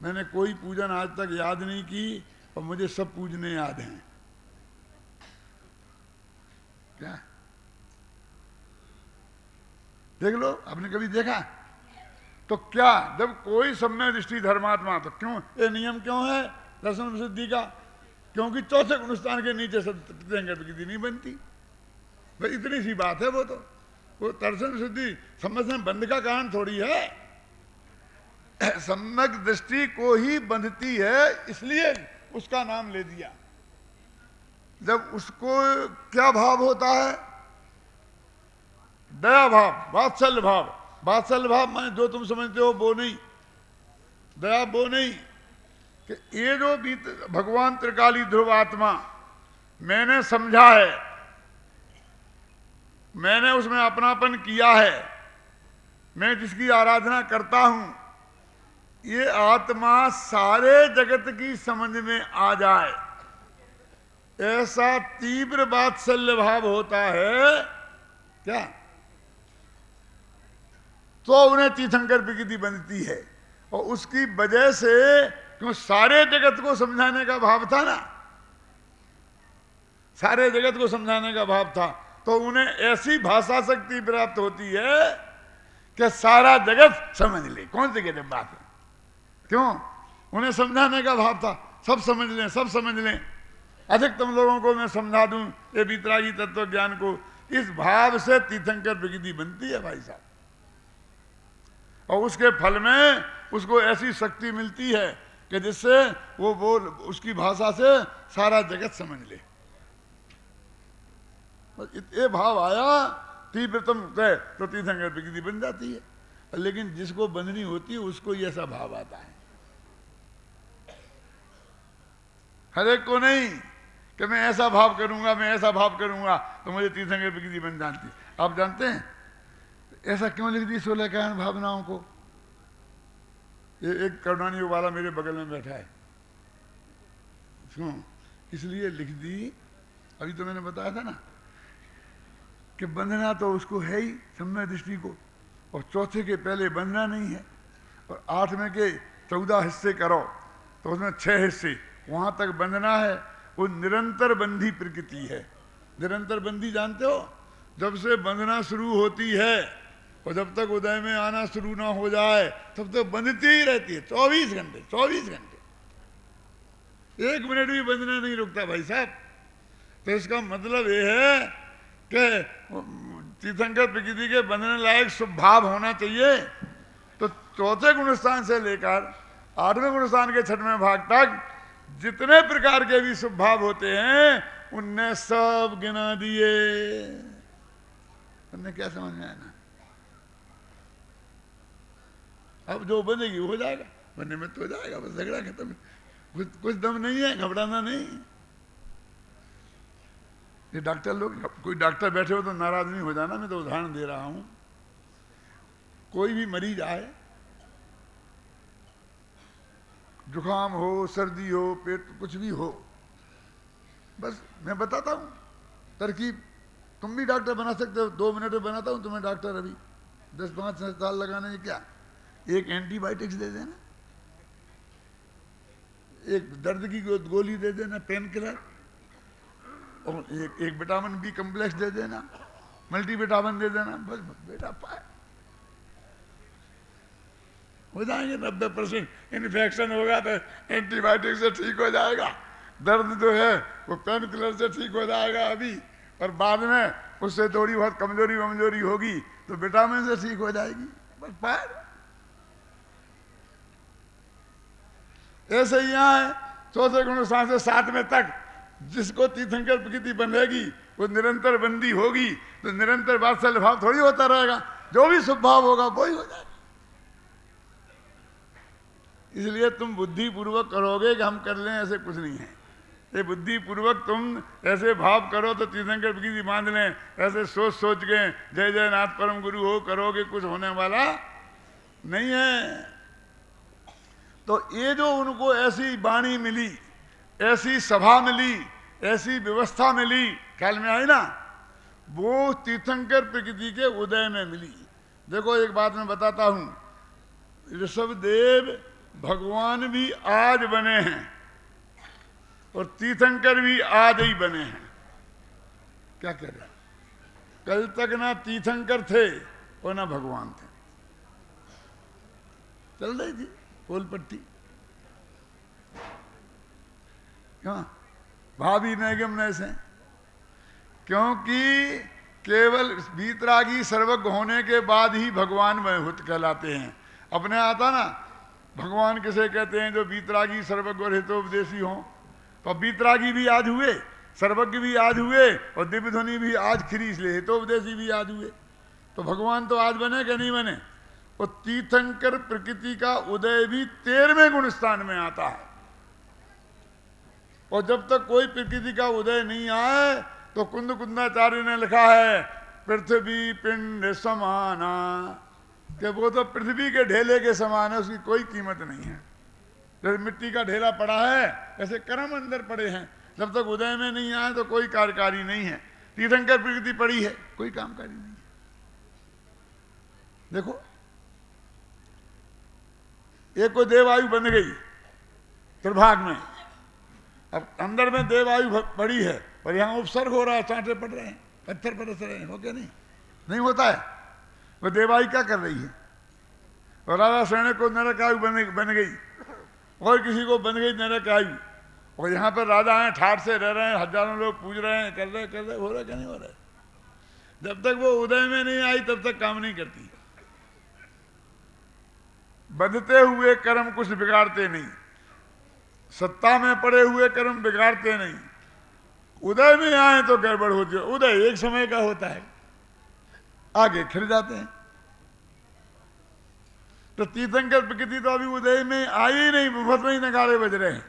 मैंने कोई पूजन आज तक याद नहीं की और मुझे सब पूजने याद हैं। क्या देख लो, आपने कभी देखा? तो क्या जब कोई सम्यक दृष्टि धर्मात्मा, तो क्यों ये नियम क्यों है दर्शन विशुद्धि का? क्योंकि चौथे गुणस्थान के नीचे तीर्थंकर प्रकृति नहीं बनती। भाई इतनी सी बात है। वो दर्शन विशुद्धि समझने बंध का कारण थोड़ी है, सम्यक दृष्टि को ही बंधती है, इसलिए उसका नाम ले दिया। जब उसको क्या भाव होता है? दया भाव, वात्सल्य भाव। वात्सल्य भाव माने जो तुम समझते हो वो नहीं, दया वो नहीं, कि ये जो भगवान त्रिकाली ध्रुव आत्मा मैंने समझा है, मैंने उसमें अपनापन किया है, मैं जिसकी आराधना करता हूं, ये आत्मा सारे जगत की समझ में आ जाए, ऐसा तीव्र वात्सल्य भाव होता है क्या, तो उन्हें तीर्थंकर प्रकृति बनती है। और उसकी वजह से, क्यों सारे जगत को समझाने का भाव था ना, सारे जगत को समझाने का भाव था, तो उन्हें ऐसी भाषा शक्ति प्राप्त होती है कि सारा जगत समझ ले। कौन सी गजब बात है? क्यों? उन्हें समझाने का भाव था, सब समझ लें, सब समझ लें, अधिकतम लोगों को मैं समझा दूं ये वितरागी तत्व ज्ञान को। इस भाव से तीर्थंकर प्रकृति बनती है भाई साहब, और उसके फल में उसको ऐसी शक्ति मिलती है कि जिससे वो उसकी भाषा से सारा जगत समझ ले। ये भाव आया तीव्रतम तय तो तीर्थंकर प्रकृति बन जाती है। लेकिन जिसको बंधनी होती है उसको ये ऐसा भाव आता है, हर एक को नहीं कि मैं ऐसा भाव करूंगा, मैं ऐसा भाव करूंगा तो मुझे तीर्थंकर प्रकृति बन जाती। आप जानते हैं ऐसा क्यों लिख दी 16 कायन भावनाओं को? ये एक करुणानी वाला मेरे बगल में बैठा है, क्यों इसलिए लिख दी, अभी तो मैंने बताया था ना कि बंधना तो उसको है ही सम्यक दृष्टि को, और चौथे के पहले बंधना नहीं है, और 8 में के 14 हिस्से करो तो उसमें 6 हिस्से वहां तक बंधना है। वो निरंतर बंधी प्रकृति है। निरंतर बंधी जानते हो, जब से बंधना शुरू होती है और जब तक उदय में आना शुरू ना हो जाए तब तक बंधती ही रहती है 24 घंटे 24 घंटे, 1 मिनट भी बंधना नहीं रुकता भाई साहब। तो इसका मतलब ये है कि तीर्थंकर प्रकृति के बंधने लायक स्वभाव होना चाहिए। तो चौथे गुणस्थान से लेकर 8वें गुणस्थान के 6वें भाग तक जितने प्रकार के भी स्वभाव होते हैं उनने सब गिना दिए। तुमने क्या समझ में आया ना? अब जो बनेगी हो जाएगा, बनने में तो हो जाएगा, बस झगड़ा खत्म। कुछ दम नहीं है, घबराना नहीं। ये डॉक्टर लोग, कोई डॉक्टर बैठे हो तो नाराज नहीं हो जाना, मैं तो उदाहरण दे रहा हूं। कोई भी मरीज आए, जुकाम हो, सर्दी हो, पेट कुछ भी हो, बस मैं बताता हूं तरकीब। तुम भी डॉक्टर बना सकते हो, 2 मिनट में बनाता हूं तुम्हें डॉक्टर। अभी 10-5 साल लगाने में क्या, एक एंटीबायोटिक्स दे देना, एक दर्द की गोली दे देना पेन किलर, और एक विटामिन बी कम्प्लेक्स दे देना, मल्टीविटामिन दे देना, बस बेटा पाए हो जाएंगे। 90% इन्फेक्शन होगा तो एंटीबायोटिक से ठीक हो जाएगा, दर्द जो है वो पेन किलर से ठीक हो जाएगा अभी, और बाद में उससे थोड़ी बहुत कमजोरी होगी तो विटामिन से ठीक हो जाएगी, बस पाए। ऐसे ही यहाँ है, चौथे गुणस्थान से 7वें तक जिसको तीर्थंकर प्रकृति बनेगी वो निरंतर बंदी होगी, तो निरंतर वात्सल्य भाव थोड़ी होता रहेगा, जो भी स्वभाव होगा वही हो जाएगा। इसलिए तुम बुद्धि पूर्वक करोगे कि हम कर लें, ऐसे कुछ नहीं है। ये बुद्धि पूर्वक तुम ऐसे भाव करो तो तीर्थंकर प्रकृति बांध लें, ऐसे सोच के जय जय नाथ परम गुरु हो करोगे, कुछ होने वाला नहीं है। तो ये जो उनको ऐसी वाणी मिली, ऐसी सभा मिली, ऐसी व्यवस्था मिली, ख्याल में आई ना, वो तीर्थंकर प्रकृति के उदय में मिली। देखो एक बात मैं बताता हूं, ऋषभदेव भगवान भी आज बने हैं और तीर्थंकर भी आज ही बने हैं। क्या कह रहे, कल तक ना तीर्थंकर थे और ना भगवान थे, चल रही थी पोल पट्टी। क्यों भाभी नैगम नैसे, क्योंकि केवल वीतरागी सर्वज्ञ होने के बाद ही भगवान वैहुत कहलाते हैं। अपने आता ना भगवान किसे कहते हैं, जो वीतरागी सर्वज्ञ और हितोपदेशी हों। तो वीतरागी भी आज हुए, सर्वज्ञ भी आज हुए, और दिव्य ध्वनि भी आज खिरी, इसलिए हितोपदेशी भी आज हुए। तो भगवान तो आज बने कि नहीं बने। और तीर्थंकर प्रकृति का उदय भी 13वें गुणस्थान में आता है। और जब तक कोई प्रकृति का उदय नहीं आए तो कुंद कुंदाचार्य ने लिखा है पृथ्वी पिंड समाना, कि वो तो पृथ्वी के ढेले के समान है, उसकी कोई कीमत नहीं है। जैसे मिट्टी का ढेला पड़ा है ऐसे कर्म अंदर पड़े हैं, जब तक उदय में नहीं आए तो कोई कार्यकारी नहीं है। तीर्थंकर प्रकृति पड़ी है, कोई कामकारी नहीं है। देखो एक को देवायु बन गई त्रिभाग में, अब अंदर में देवायु पड़ी है और यहाँ उपसर्ग हो रहा है, चांटे पड़ रहे हैं, पत्थर बरस रहे हैं, हो क्या नहीं? नहीं होता है। वो देवायु क्या कर रही है? और राजा सेने को नरकायु बन गई, और किसी को बन गई नरकायु, और यहाँ पर राजा हैं, ठाठ से रह रहे हैं, हजारों लोग पूज रहे हैं, कर रहे हो रहा क्या नहीं हो रहा है। जब तक वो उदय में नहीं आई तब तक काम नहीं करती। बंधते हुए कर्म कुछ बिगाड़ते नहीं, सत्ता में पड़े हुए कर्म बिगाड़ते नहीं, उदय में आए तो गड़बड़ होती है। उदय एक समय का होता है, आगे खिल जाते हैं। तो तीर्थंकर प्रकृति तो अभी उदय में आई ही नहीं, मुफ्त में ही नगाड़े बज रहे हैं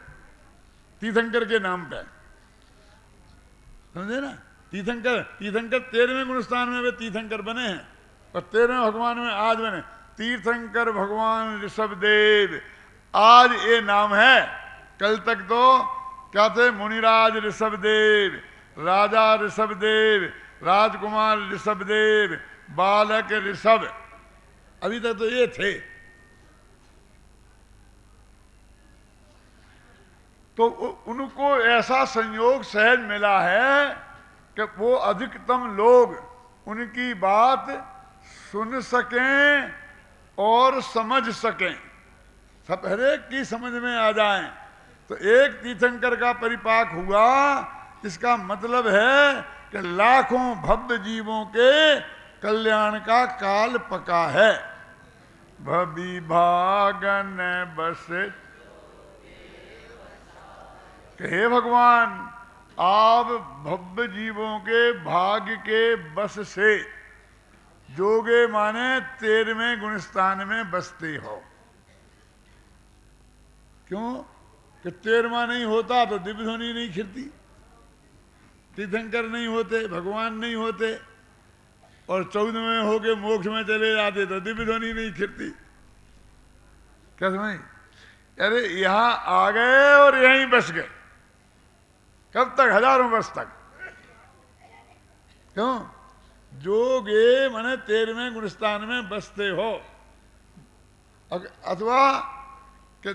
तीर्थंकर के नाम पे, समझे ना। तीर्थंकर 13वें गुणस्थान में वे तीर्थंकर बने हैं, और 13वें भगवान में आज बने तीर्थंकर भगवान ऋषभदेव। आज ये नाम है, कल तक तो क्या थे? मुनिराज ऋषभदेव, राजा ऋषभदेव, राजकुमार ऋषभदेव, बालक ऋषभ, अभी तक तो ये थे। तो उनको ऐसा संयोग सहज मिला है कि वो अधिकतम लोग उनकी बात सुन सकें और समझ सकें, सब हरेक की समझ में आ जाएं। तो एक तीर्थंकर का परिपाक हुआ, इसका मतलब है कि लाखों भव्य जीवों के कल्याण का काल पका है। भवि भागन बस, हे भगवान आप भव्य जीवों के भाग्य के बस से जोगे माने 13वें गुणस्थान में बसते हो। क्यों कि 13वां नहीं होता तो दिव्य ध्वनि नहीं खिलती, तीर्थंकर नहीं होते, भगवान नहीं होते, और 14वें होके मोक्ष में चले जाते तो दिव्य ध्वनि नहीं खिलती। क्या समझ? अरे यहां आ गए और यहीं बस गए, कब तक? हजारों वर्ष तक। क्यों? जोगे माने 13वें गुणस्थान में बसते हो, अथवा कि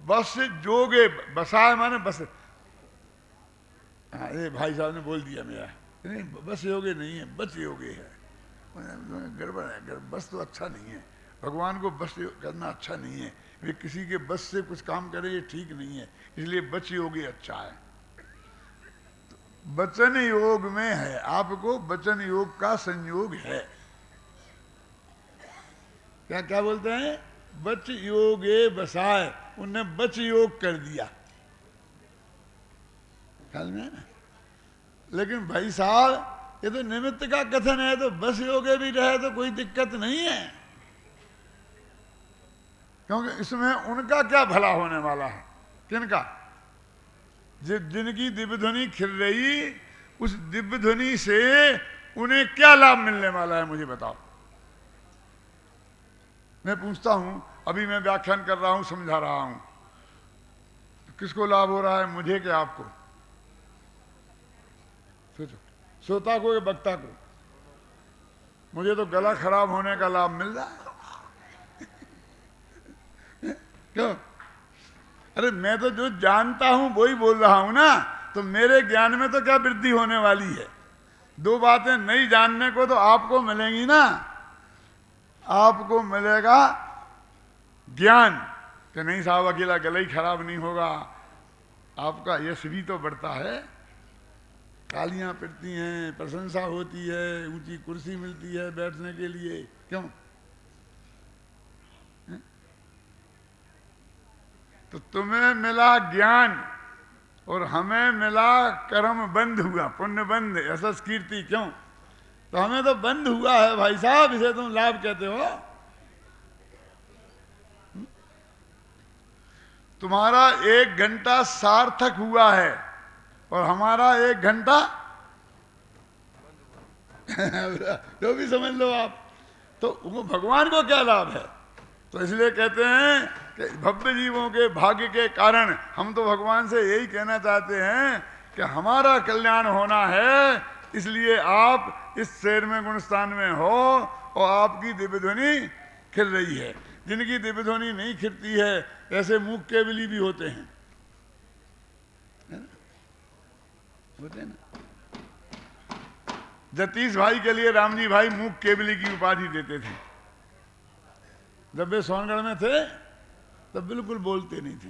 बस जोगे, बसाए माने बस। हाँ, ये भाई साहब ने बोल दिया मेरा, नहीं बस योगे नहीं है, बच योगे है। गड़बड़ है, बस तो अच्छा नहीं है, भगवान को बस करना अच्छा नहीं है, वे किसी के बस से कुछ काम करें ये ठीक नहीं है, इसलिए बच योगे अच्छा है। वचन योग में है, आपको वचन योग का संयोग है। क्या क्या बोलते हैं? बच योगे बसाए, उनने बच योग कर दिया, ख्याल में है ना। लेकिन भाई साहब ये तो निमित्त का कथन है, तो बस योगे भी रहे तो कोई दिक्कत नहीं है, क्योंकि इसमें उनका क्या भला होने वाला है? किनका? जिनकी दिव्य ध्वनि खिल रही, उस दिव्य ध्वनि से उन्हें क्या लाभ मिलने वाला है मुझे बताओ। मैं पूछता हूं, अभी मैं व्याख्यान कर रहा हूं, समझा रहा हूं, तो किसको लाभ हो रहा है? मुझे कि आपको? सोचो, श्रोता को या वक्ता को? मुझे तो गला खराब होने का लाभ मिल रहा है। क्यों? अरे मैं तो जो जानता हूं वो ही बोल रहा हूं ना, तो मेरे ज्ञान में तो क्या वृद्धि होने वाली है? दो बातें नहीं जानने को तो आपको मिलेंगी ना, आपको मिलेगा ज्ञान कि नहीं साहब अकेला गला ही खराब नहीं होगा, आपका यश भी तो बढ़ता है, तालियां पिटती हैं, प्रशंसा होती है, ऊंची कुर्सी मिलती है बैठने के लिए। क्यों? तो तुम्हें मिला ज्ञान और हमें मिला कर्म बंध हुआ, पुण्य बंध, यशस कीर्ति। क्यों? तो हमें तो बंध हुआ है भाई साहब, इसे तुम लाभ कहते हो। तुम्हारा 1 घंटा सार्थक हुआ है और हमारा 1 घंटा जो भी समझ लो आप, तो वो भगवान को क्या लाभ है? तो इसलिए कहते हैं कि भव्य जीवों के भाग्य के कारण हम तो भगवान से यही कहना चाहते हैं कि हमारा कल्याण होना है, इसलिए आप इस 13वें गुणस्थान में हो और आपकी दिव्य ध्वनि खिल रही है। जिनकी दिव्य ध्वनि नहीं खिलती है ऐसे मूक केवली भी होते हैं, होते हैं ना। जतीश भाई के लिए रामजी भाई मूक केवली की उपाधि देते थे। जब वे सोनगढ़ में थे तब बिल्कुल बोलते नहीं थे,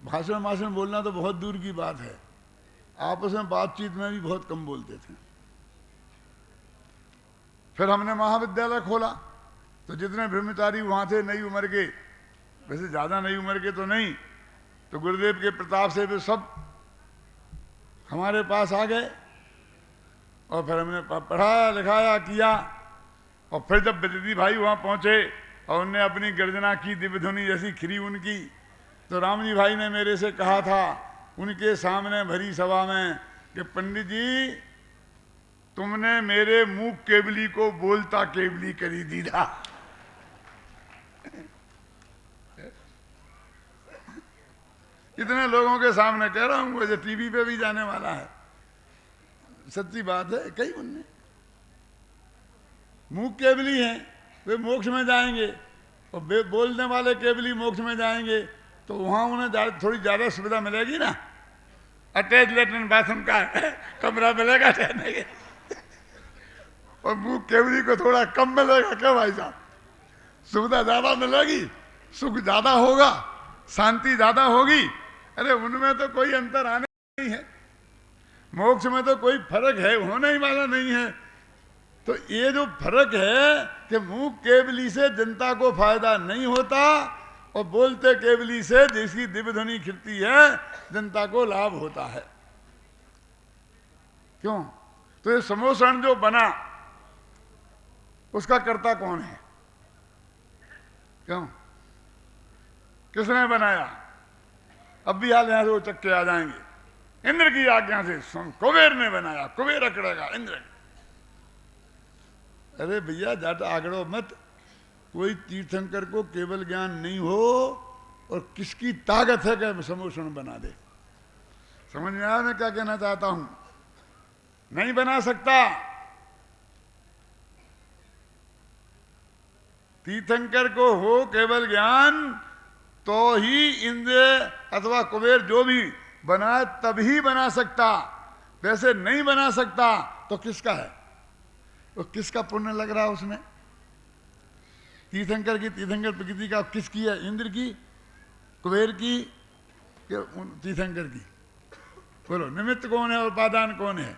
भाषण भाषण बोलना तो बहुत दूर की बात है, आपस में बातचीत में भी बहुत कम बोलते थे। फिर हमने महाविद्यालय खोला तो जितने ब्रह्मचारी वहां थे नई उम्र के, वैसे ज्यादा नई उम्र के तो नहीं, तो गुरुदेव के प्रताप से वे सब हमारे पास आ गए और फिर हमने पढ़ाया लिखाया किया। और फिर जब विदिति भाई वहाँ पहुँचे और उनने अपनी गर्जना की, दिव्य ध्वनि जैसी खिरी उनकी, तो राम जी भाई ने मेरे से कहा था उनके सामने भरी सभा में कि पंडित जी तुमने मेरे मुंह केवली को बोलता केवली करी दीदा। इतने लोगों के सामने कह रहा हूं, मुझे टीवी पे भी जाने वाला है, सच्ची बात है। कई उनने मुंह केवली हैं, वे मोक्ष में जाएंगे, और बोलने वाले केवली मोक्ष में जाएंगे, तो वहां उन्हें थोड़ी ज्यादा सुविधा मिलेगी ना, अटैच लेटरिन बाथरूम का कमरा मिलेगा ठहरने के, और मुंह केवली को थोड़ा कम मिलेगा। क्या भाई साहब, सुविधा ज्यादा मिलेगी, सुख ज्यादा होगा, शांति ज्यादा होगी। अरे उनमें तो कोई अंतर आने नहीं है, मोक्ष में तो कोई फर्क है, होने ही वाला नहीं है। तो ये जो फर्क है कि मुंह केवली से जनता को फायदा नहीं होता और बोलते केवली से जिसकी दिव्य ध्वनि खिलती है जनता को लाभ होता है। क्यों? तो ये समोषण जो बना उसका कर्ता कौन है? क्यों? किसने बनाया? अब भी हाल यहां से वो चक्के आ जाएंगे। इंद्र की आज्ञा से कुबेर ने बनाया, कुबेर अकड़ेगा इंद्र। अरे भैया जाट आगड़ो मत, कोई तीर्थंकर को केवल ज्ञान नहीं हो और किसकी ताकत है कि समोषण बना दे। समझ में आया मैं क्या कहना चाहता हूं? नहीं बना सकता। तीर्थंकर को हो केवल ज्ञान तो ही इंद्र अथवा कुबेर जो भी बनाए तभी बना सकता, वैसे नहीं बना सकता। तो किसका है वो? किसका पुण्य लग रहा है उसमें? तीर्थंकर की, तीर्थंकर प्रकृति का किसकी है? इंद्र की, कुबेर की, तीर्थंकर की? बोलो, निमित्त कौन है और उपादान कौन है?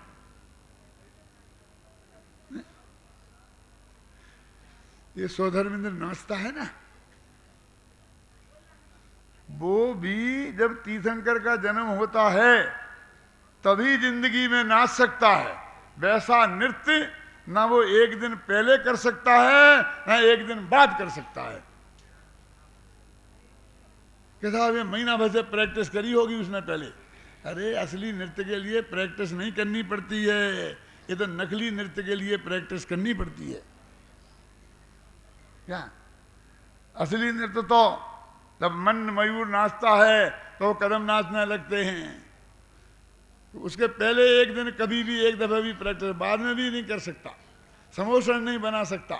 ये सौधर्मेंद्र नाचता है ना, वो भी जब तीर्थंकर का जन्म होता है तभी जिंदगी में नाच सकता है। वैसा नृत्य ना वो एक दिन पहले कर सकता है ना एक दिन बाद कर सकता है। कि साहब ये महीना भर से प्रैक्टिस करी होगी उसने पहले। अरे असली नृत्य के लिए प्रैक्टिस नहीं करनी पड़ती है, ये तो नकली नृत्य के लिए प्रैक्टिस करनी पड़ती है। क्या असली नृत्य तो जब मन मयूर नाचता है तो कदम नाचने लगते हैं, तो उसके पहले एक दिन कभी भी एक दफा भी प्रैक्टिस, बाद में भी नहीं कर सकता, समोषण नहीं बना सकता।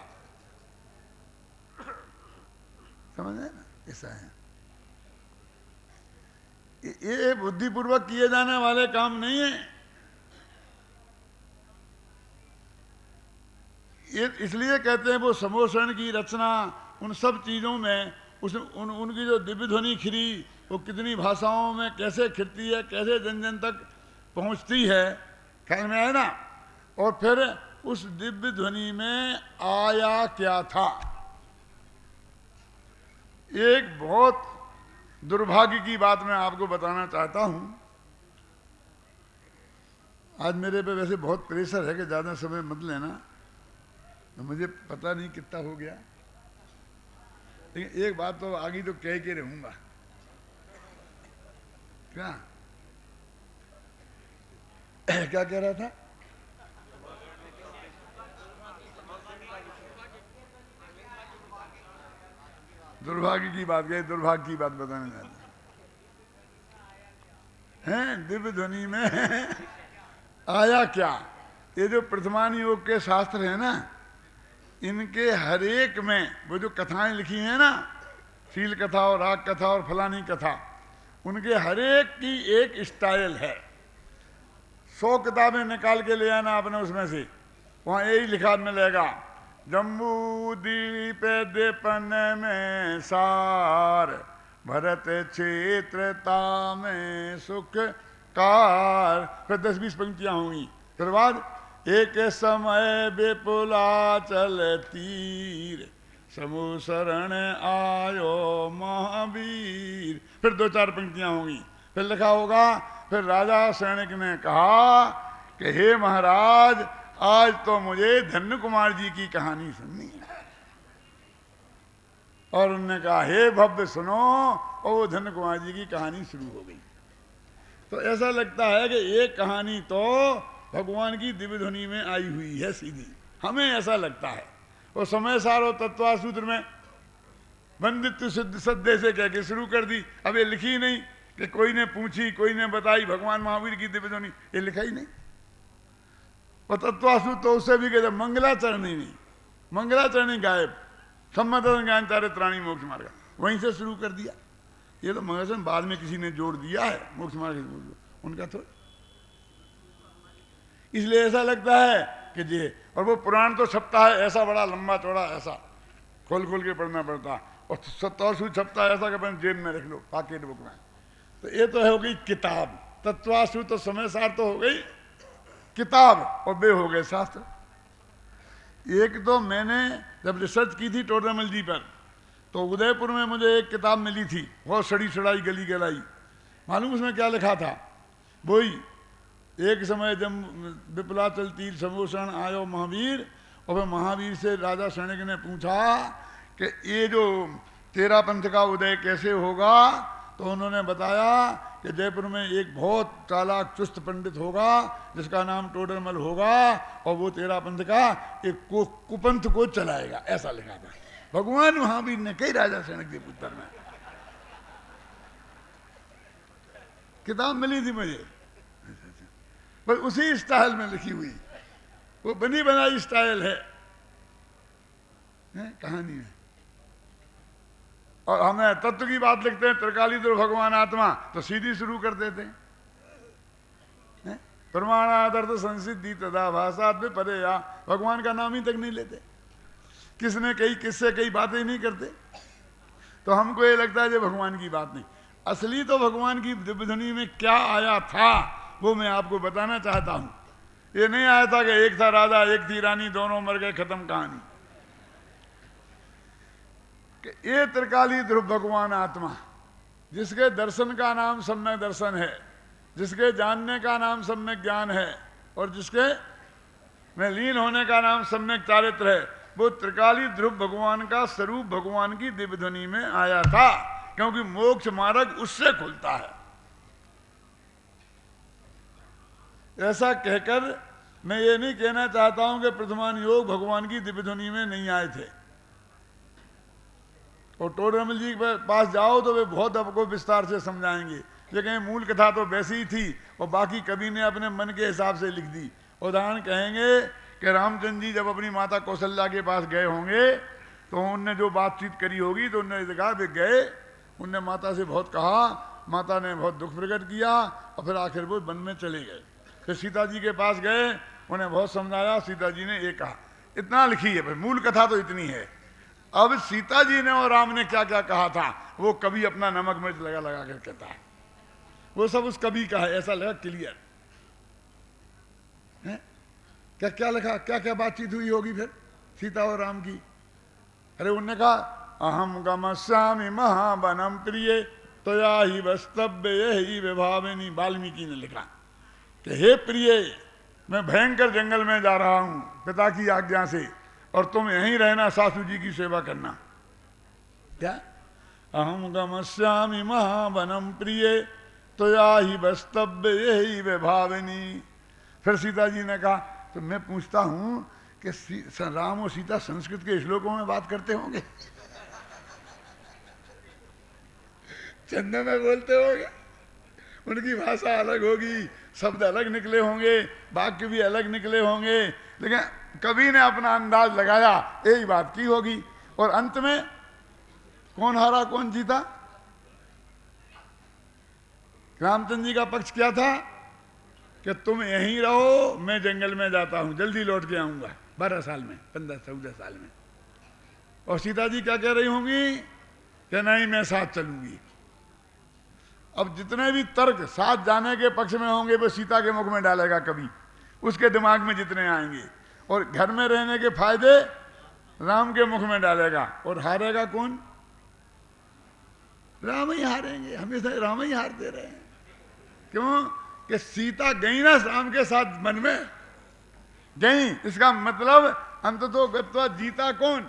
समझ रहे ना? ऐसा है। ये बुद्धिपूर्वक किए जाने वाले काम नहीं है। ये इसलिए कहते हैं वो समोषण की रचना, उन सब चीजों में उनकी जो दिव्य ध्वनि खिरी, वो कितनी भाषाओं में कैसे खिरती है, कैसे जन जन तक पहुंचती है, ख्याल में आए ना। और फिर उस दिव्य ध्वनि में आया क्या था? एक बहुत दुर्भाग्य की बात मैं आपको बताना चाहता हूं। आज मेरे पे वैसे बहुत प्रेशर है कि ज्यादा समय मत लेना, तो मुझे पता नहीं कितना हो गया, लेकिन एक बात तो आगे तो कह के रहूंगा। क्या क्या कह रहा था? दुर्भाग्य की बात कही, दुर्भाग्य की बात बताने चाहता हैं। दिव्य ध्वनि में आया क्या? ये जो प्रथमान योग के शास्त्र है ना, इनके हरेक में वो जो कथाएं लिखी हैं ना, शील कथा और राग कथा और फलानी कथा, उनके हरेक की एक स्टाइल है। 100 किताबें निकाल के ले आना आपने, उसमें से वहां यही लिखा मिलेगा, जम्बू द्वीप देपन में सार, भरत क्षेत्रता में सुख कार। फिर 10-20 पंक्तियां होंगी। फिर बाद एक समय विपुलाचल तीर, समूह शरण आयो महावीर। फिर 2-4 पंक्तियां होंगी। फिर लिखा होगा फिर राजा सैनिक ने कहा कि हे महाराज, आज तो मुझे धन्य कुमार जी की कहानी सुननी है। और उन्होंने कहा हे भव्य सुनो, और वो धन्य कुमार जी की कहानी शुरू हो गई। तो ऐसा लगता है कि एक कहानी तो भगवान की दिव्य ध्वनि में आई हुई है सीधी, हमें ऐसा लगता है। और समय सारो तत्वा सूत्र में बंदित्व सिद्ध सद्दे से कह के शुरू कर दी। अब ये लिखी नहीं कि कोई ने पूछी, कोई ने बताई भगवान महावीर की दिव्य ध्वनि, ये लिखा ही नहीं। और तत्वासु तो उससे भी कहते मंगलाचरणी नहीं, मंगलाचरणी गायब, सम्मत ज्ञान चारित्राणी मोक्ष मार्ग, वहीं से शुरू कर दिया। ये तो मंगलाचरण बाद में किसी ने जोड़ दिया है मोक्ष मार्ग, उनका थोड़ा। इसलिए ऐसा लगता है कि जी, और वो पुराण तो छपता है ऐसा बड़ा लंबा चौड़ा, ऐसा खोल खोल के पढ़ना पड़ता, और तत्वासु छपता है ऐसा कि अपन जेब में रख लो पॉकेट बुक में। तो ये तो हो गई किताब, तत्वासु तो समय सार तो हो गई किताब, और वे हो गए शास्त्र। एक तो मैंने जब रिसर्च की थी टोडरमल जी पर, तो उदयपुर में मुझे एक किताब मिली थी, बहुत सड़ी सड़ाई गली गलाई। मालूम उसमें क्या लिखा था? वही एक समय जब विपुलाचल तीर समोषण आयो महावीर, और फिर महावीर से राजा सैनिक ने पूछा कि ये जो तेरा पंथ का उदय कैसे होगा, तो उन्होंने बताया कि जयपुर में एक बहुत चालाक चुस्त पंडित होगा जिसका नाम टोडरमल होगा, और वो तेरा पंथ का एक कुपंथ को चलाएगा, ऐसा लिखा था। भगवान महावीर ने कई राजा सैनिक के पुत्र में किताब मिली थी मुझे, पर उसी स्टाइल में लिखी हुई, वो बनी बनाई स्टाइल है कहानी में। और हमें तत्व की बात लिखते हैं, त्रिकाली तो भगवान आत्मा, तो सीधी शुरू कर देते हैं प्रमाणादर्थ संसिद्धि तदा भाषात में परे या, भगवान का नाम ही तक नहीं लेते, किसने कही किससे कई बातें नहीं करते। तो हमको ये लगता है ये भगवान की बात नहीं। असली तो भगवान की दिव्य ध्वनि में क्या आया था वो मैं आपको बताना चाहता हूं। ये नहीं आया था कि एक था राजा एक थी रानी, दोनों मर गए, खत्म कहानी। कि ये त्रिकाली ध्रुव भगवान आत्मा, जिसके दर्शन का नाम सम्यक दर्शन है, जिसके जानने का नाम सम्यक ज्ञान है, और जिसके में लीन होने का नाम सम्यक चारित्र है, वो त्रिकाली ध्रुव भगवान का स्वरूप भगवान की दिव्य ध्वनि में आया था, क्योंकि मोक्ष मार्ग उससे खुलता है। ऐसा कहकर मैं ये नहीं कहना चाहता हूं कि प्रथमान योग भगवान की दिव्य ध्वनि में नहीं आए थे। और टोडरमल जी के पास जाओ तो वे बहुत आपको विस्तार से समझाएंगे, लेकिन मूल कथा तो वैसी ही थी, और बाकी कवि ने अपने मन के हिसाब से लिख दी। उदाहरण कहेंगे कि रामचंद्र जी जब अपनी माता कौशल्या के पास गए होंगे, तो उनने जो बातचीत करी होगी, तो उन्होंने कहा वे गए, उनने माता से बहुत कहा, माता ने बहुत दुख प्रकट किया, और फिर आखिर वो वन में चले गए। फिर सीता जी के पास गए, उन्हें बहुत समझाया, सीता जी ने ये कहा। इतना लिखी है, फिर मूल कथा तो इतनी है। अब सीता जी ने और राम ने क्या क्या कहा था वो कभी अपना नमक मिर्च लगा लगा कर कहता है, वो सब उस कवि का है, ऐसा लगा क्लियर है। क्या क्या लिखा, क्या क्या बातचीत हुई होगी फिर सीता और राम की। अरे उनने कहा अहम गमस्यामि महावनम प्रिय त्वया ही वस्तव्य यही विभाविनी, वाल्मीकि ने लिखा कि हे प्रिय, मैं भयंकर जंगल में जा रहा हूं पिता की आज्ञा से, और तुम यहीं रहना, सासू जी की सेवा करना। क्या अहम गमस्यामि महावनम प्रिय त्वया ही वस्तव्य यही विभाविनी। फिर सीता जी ने कहा तो मैं पूछता हूं कि राम और सीता संस्कृत के श्लोकों में बात करते होंगे? चंद में बोलते होंगे, उनकी भाषा अलग होगी, शब्द अलग निकले होंगे, वाक्य भी अलग निकले होंगे, लेकिन कवि ने अपना अंदाज लगाया, यही बात की होगी। और अंत में कौन हारा कौन जीता? रामचंद्र जी का पक्ष क्या था कि तुम यहीं रहो, मैं जंगल में जाता हूं, जल्दी लौट के आऊंगा 12 साल में, 15-14 साल में। और सीता जी क्या कह रही होंगी कि नहीं मैं साथ चलूंगी। अब जितने भी तर्क साथ जाने के पक्ष में होंगे वो सीता के मुख में डालेगा कवि, उसके दिमाग में जितने आएंगे, और घर में रहने के फायदे राम के मुख में डालेगा। और हारेगा कौन? राम ही हारेंगे, हमेशा राम ही हारते रहे। क्यों कि सीता गई ना राम के साथ वन में गई, इसका मतलब अंततो गत्वा जीता कौन?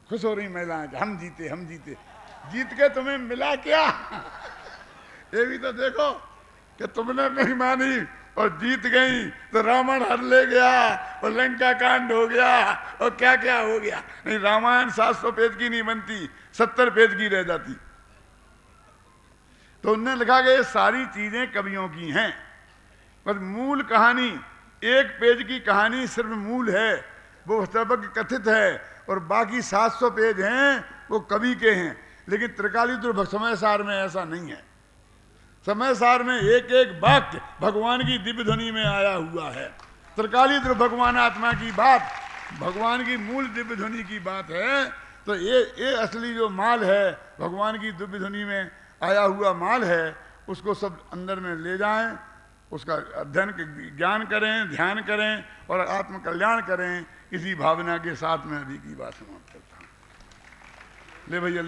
खुश हो रही महिलाएं, हम जीते हम जीते। जीत के तुम्हें मिला क्या? ये भी तो देखो कि तुमने नहीं मानी और जीत गई तो रावण हर ले गया और लंका कांड हो गया और क्या क्या हो गया। नहीं, रामायण 700 पेज की नहीं बनती, 70 पेज की रह जाती। तो उन्होंने लिखा कि ये सारी चीजें कवियों की हैं, बस मूल कहानी, एक पेज की कहानी सिर्फ मूल है, वो सबक कथित है, और बाकी 700 पेज हैं वो कवि के हैं। लेकिन त्रिकालीद्रुम समय सार में ऐसा नहीं है। समय सार में एक एक वाक्य भगवान की दिव्य ध्वनि में आया हुआ है। त्रिकालीद्रुम भगवान आत्मा की बात, भगवान की मूल दिव्य ध्वनि की बात है। तो ये असली जो माल है, भगवान की दिव्य ध्वनि में आया हुआ माल है, उसको सब अंदर में ले जाएं, उसका अध्ययन ज्ञान करें, ध्यान करें और आत्म कल्याण करें। इसी भावना के साथ में अभी की बात समाप्त करता हूँ। ले भैया ले।